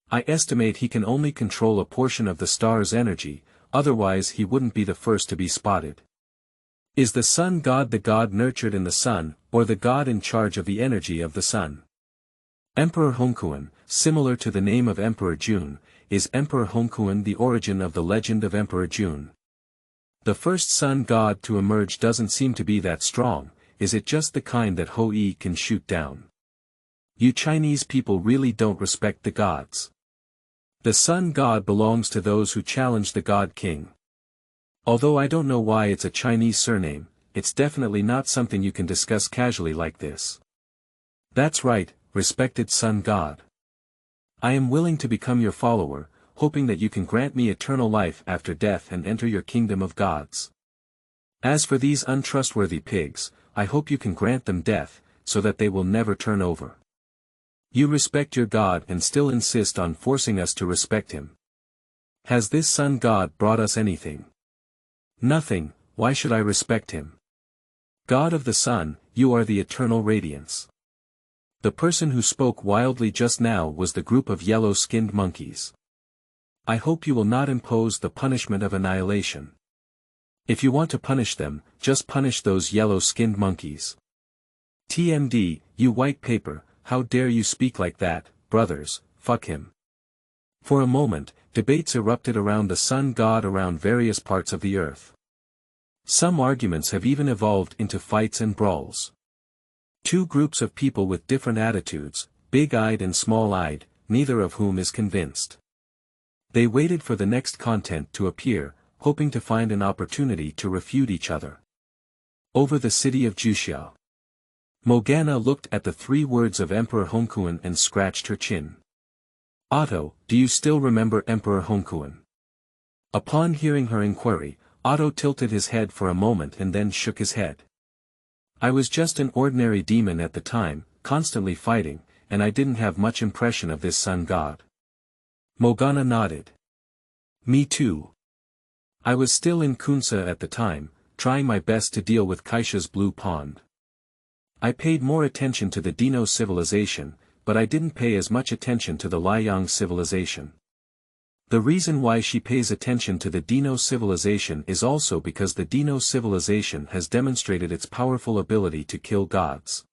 I estimate he can only control a portion of the star's energy, otherwise he wouldn't be the first to be spotted. Is the sun god the god nurtured in the sun, or the god in charge of the energy of the sun? Emperor Hongquan, similar to the name of Emperor June, is Emperor Hongquan the origin of the legend of Emperor June? The first sun god to emerge doesn't seem to be that strong. Is it just the kind that Huaye can shoot down? You Chinese people really don't respect the gods. The sun god belongs to those who challenge the god king. Although I don't know why it's a Chinese surname, it's definitely not something you can discuss casually like this. That's right, respected sun god. I am willing to become your follower, hoping that you can grant me eternal life after death and enter your kingdom of gods. As for these untrustworthy pigs, I hope you can grant them death, so that they will never turn over. You respect your God and still insist on forcing us to respect him. Has this sun god brought us anything? Nothing. Why should I respect him? God of the sun, you are the eternal radiance. The person who spoke wildly just now was the group of yellow-skinned monkeys. I hope you will not impose the punishment of annihilation. If you want to punish them, just punish those yellow-skinned monkeys. TMD, you white paper, how dare you speak like that, brothers, fuck him. For a moment, debates erupted around the sun god around various parts of the earth. Some arguments have even evolved into fights and brawls. Two groups of people with different attitudes, big-eyed and small-eyed, neither of whom is convinced. They waited for the next content to appear, hoping to find an opportunity to refute each other. Over the city of Juxiao. Morgana looked at the 3 words of Emperor Hongquan and scratched her chin. Otto, do you still remember Emperor Hongquan? Upon hearing her inquiry, Otto tilted his head for a moment and then shook his head. I was just an ordinary demon at the time, constantly fighting, and I didn't have much impression of this sun god. Morgana nodded. Me too. I was still in Kunsa at the time, trying my best to deal with Kaisha's blue pond. I paid more attention to the Dino civilization, but I didn't pay as much attention to the Liang civilization. The reason why she pays attention to the Dino civilization is also because the Dino civilization has demonstrated its powerful ability to kill gods.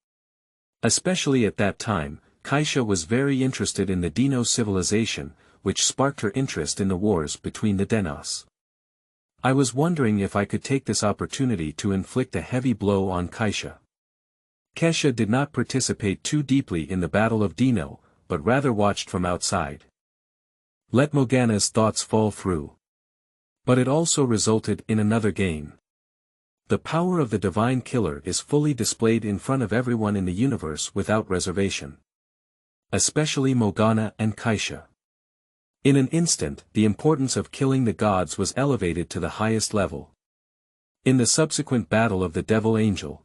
Especially at that time, Kaisha was very interested in the Dino civilization, which sparked her interest in the wars between the Denos. I was wondering if I could take this opportunity to inflict a heavy blow on Kaisha. Kaisha did not participate too deeply in the Battle of Dino, but rather watched from outside. Let Morgana's thoughts fall through. But it also resulted in another gain. The power of the Divine Killer is fully displayed in front of everyone in the universe without reservation. Especially Morgana and Kaisha. In an instant, the importance of killing the gods was elevated to the highest level. In the subsequent battle of the Devil Angel,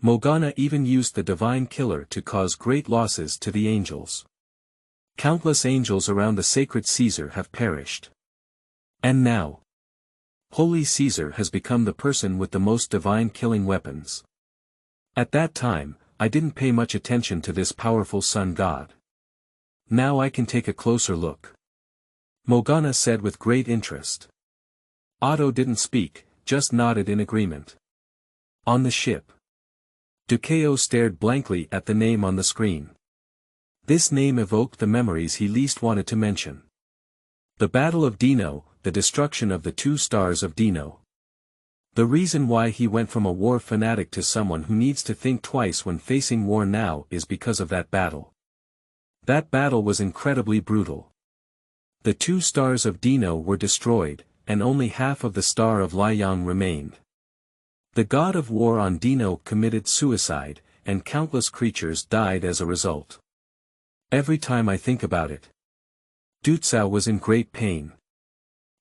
Morgana even used the Divine Killer to cause great losses to the angels. Countless angels around the sacred Caesar have perished. And now, Holy Caesar has become the person with the most divine killing weapons. At that time, I didn't pay much attention to this powerful sun god. Now I can take a closer look. Morgana said with great interest. Otto didn't speak, just nodded in agreement. On the ship, Ducao stared blankly at the name on the screen. This name evoked the memories he least wanted to mention. The Battle of Dino, the destruction of the 2 stars of Dino. The reason why he went from a war fanatic to someone who needs to think twice when facing war now is because of that battle. That battle was incredibly brutal. The 2 stars of Dino were destroyed, and only half of the star of Liang remained. The god of war on Dino committed suicide, and countless creatures died as a result. Every time I think about it, Ducao was in great pain.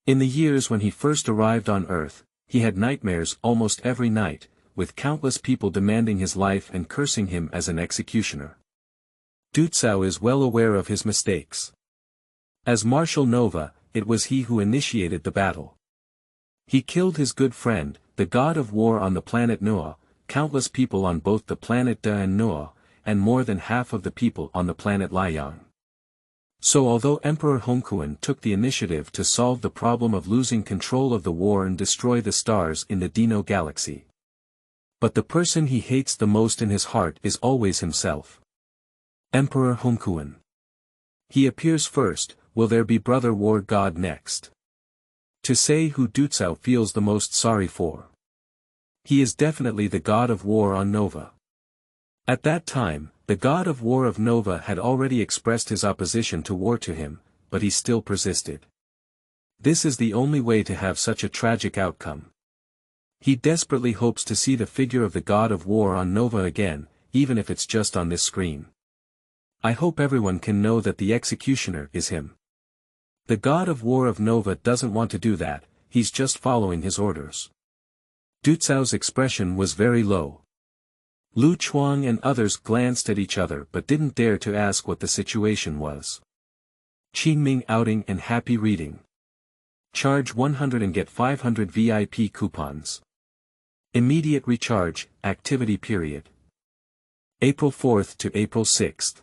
In the years when he first arrived on Earth, he had nightmares almost every night, with countless people demanding his life and cursing him as an executioner. Ducao is well aware of his mistakes. As Marshal Nova, it was he who initiated the battle. He killed his good friend, the god of war on the planet Noah, countless people on both the planet Da and Noah, and more than half of the people on the planet Liang. So although Emperor Hongquan took the initiative to solve the problem of losing control of the war and destroy the stars in the Dino galaxy, but the person he hates the most in his heart is always himself. Emperor Hongquan. He appears first, will there be Brother War God next? To say who Ducao feels the most sorry for. He is definitely the god of war on Nova. At that time, the god of war of Nova had already expressed his opposition to war to him, but he still persisted. This is the only way to have such a tragic outcome. He desperately hopes to see the figure of the god of war on Nova again, even if it's just on this screen. I hope everyone can know that the executioner is him. The god of war of Nova doesn't want to do that, he's just following his orders. Ducao's expression was very low. Lu Chuang and others glanced at each other but didn't dare to ask what the situation was. Qingming outing and happy reading. Charge 100 and get 500 VIP coupons. Immediate recharge, activity period. April 4th to April 6th.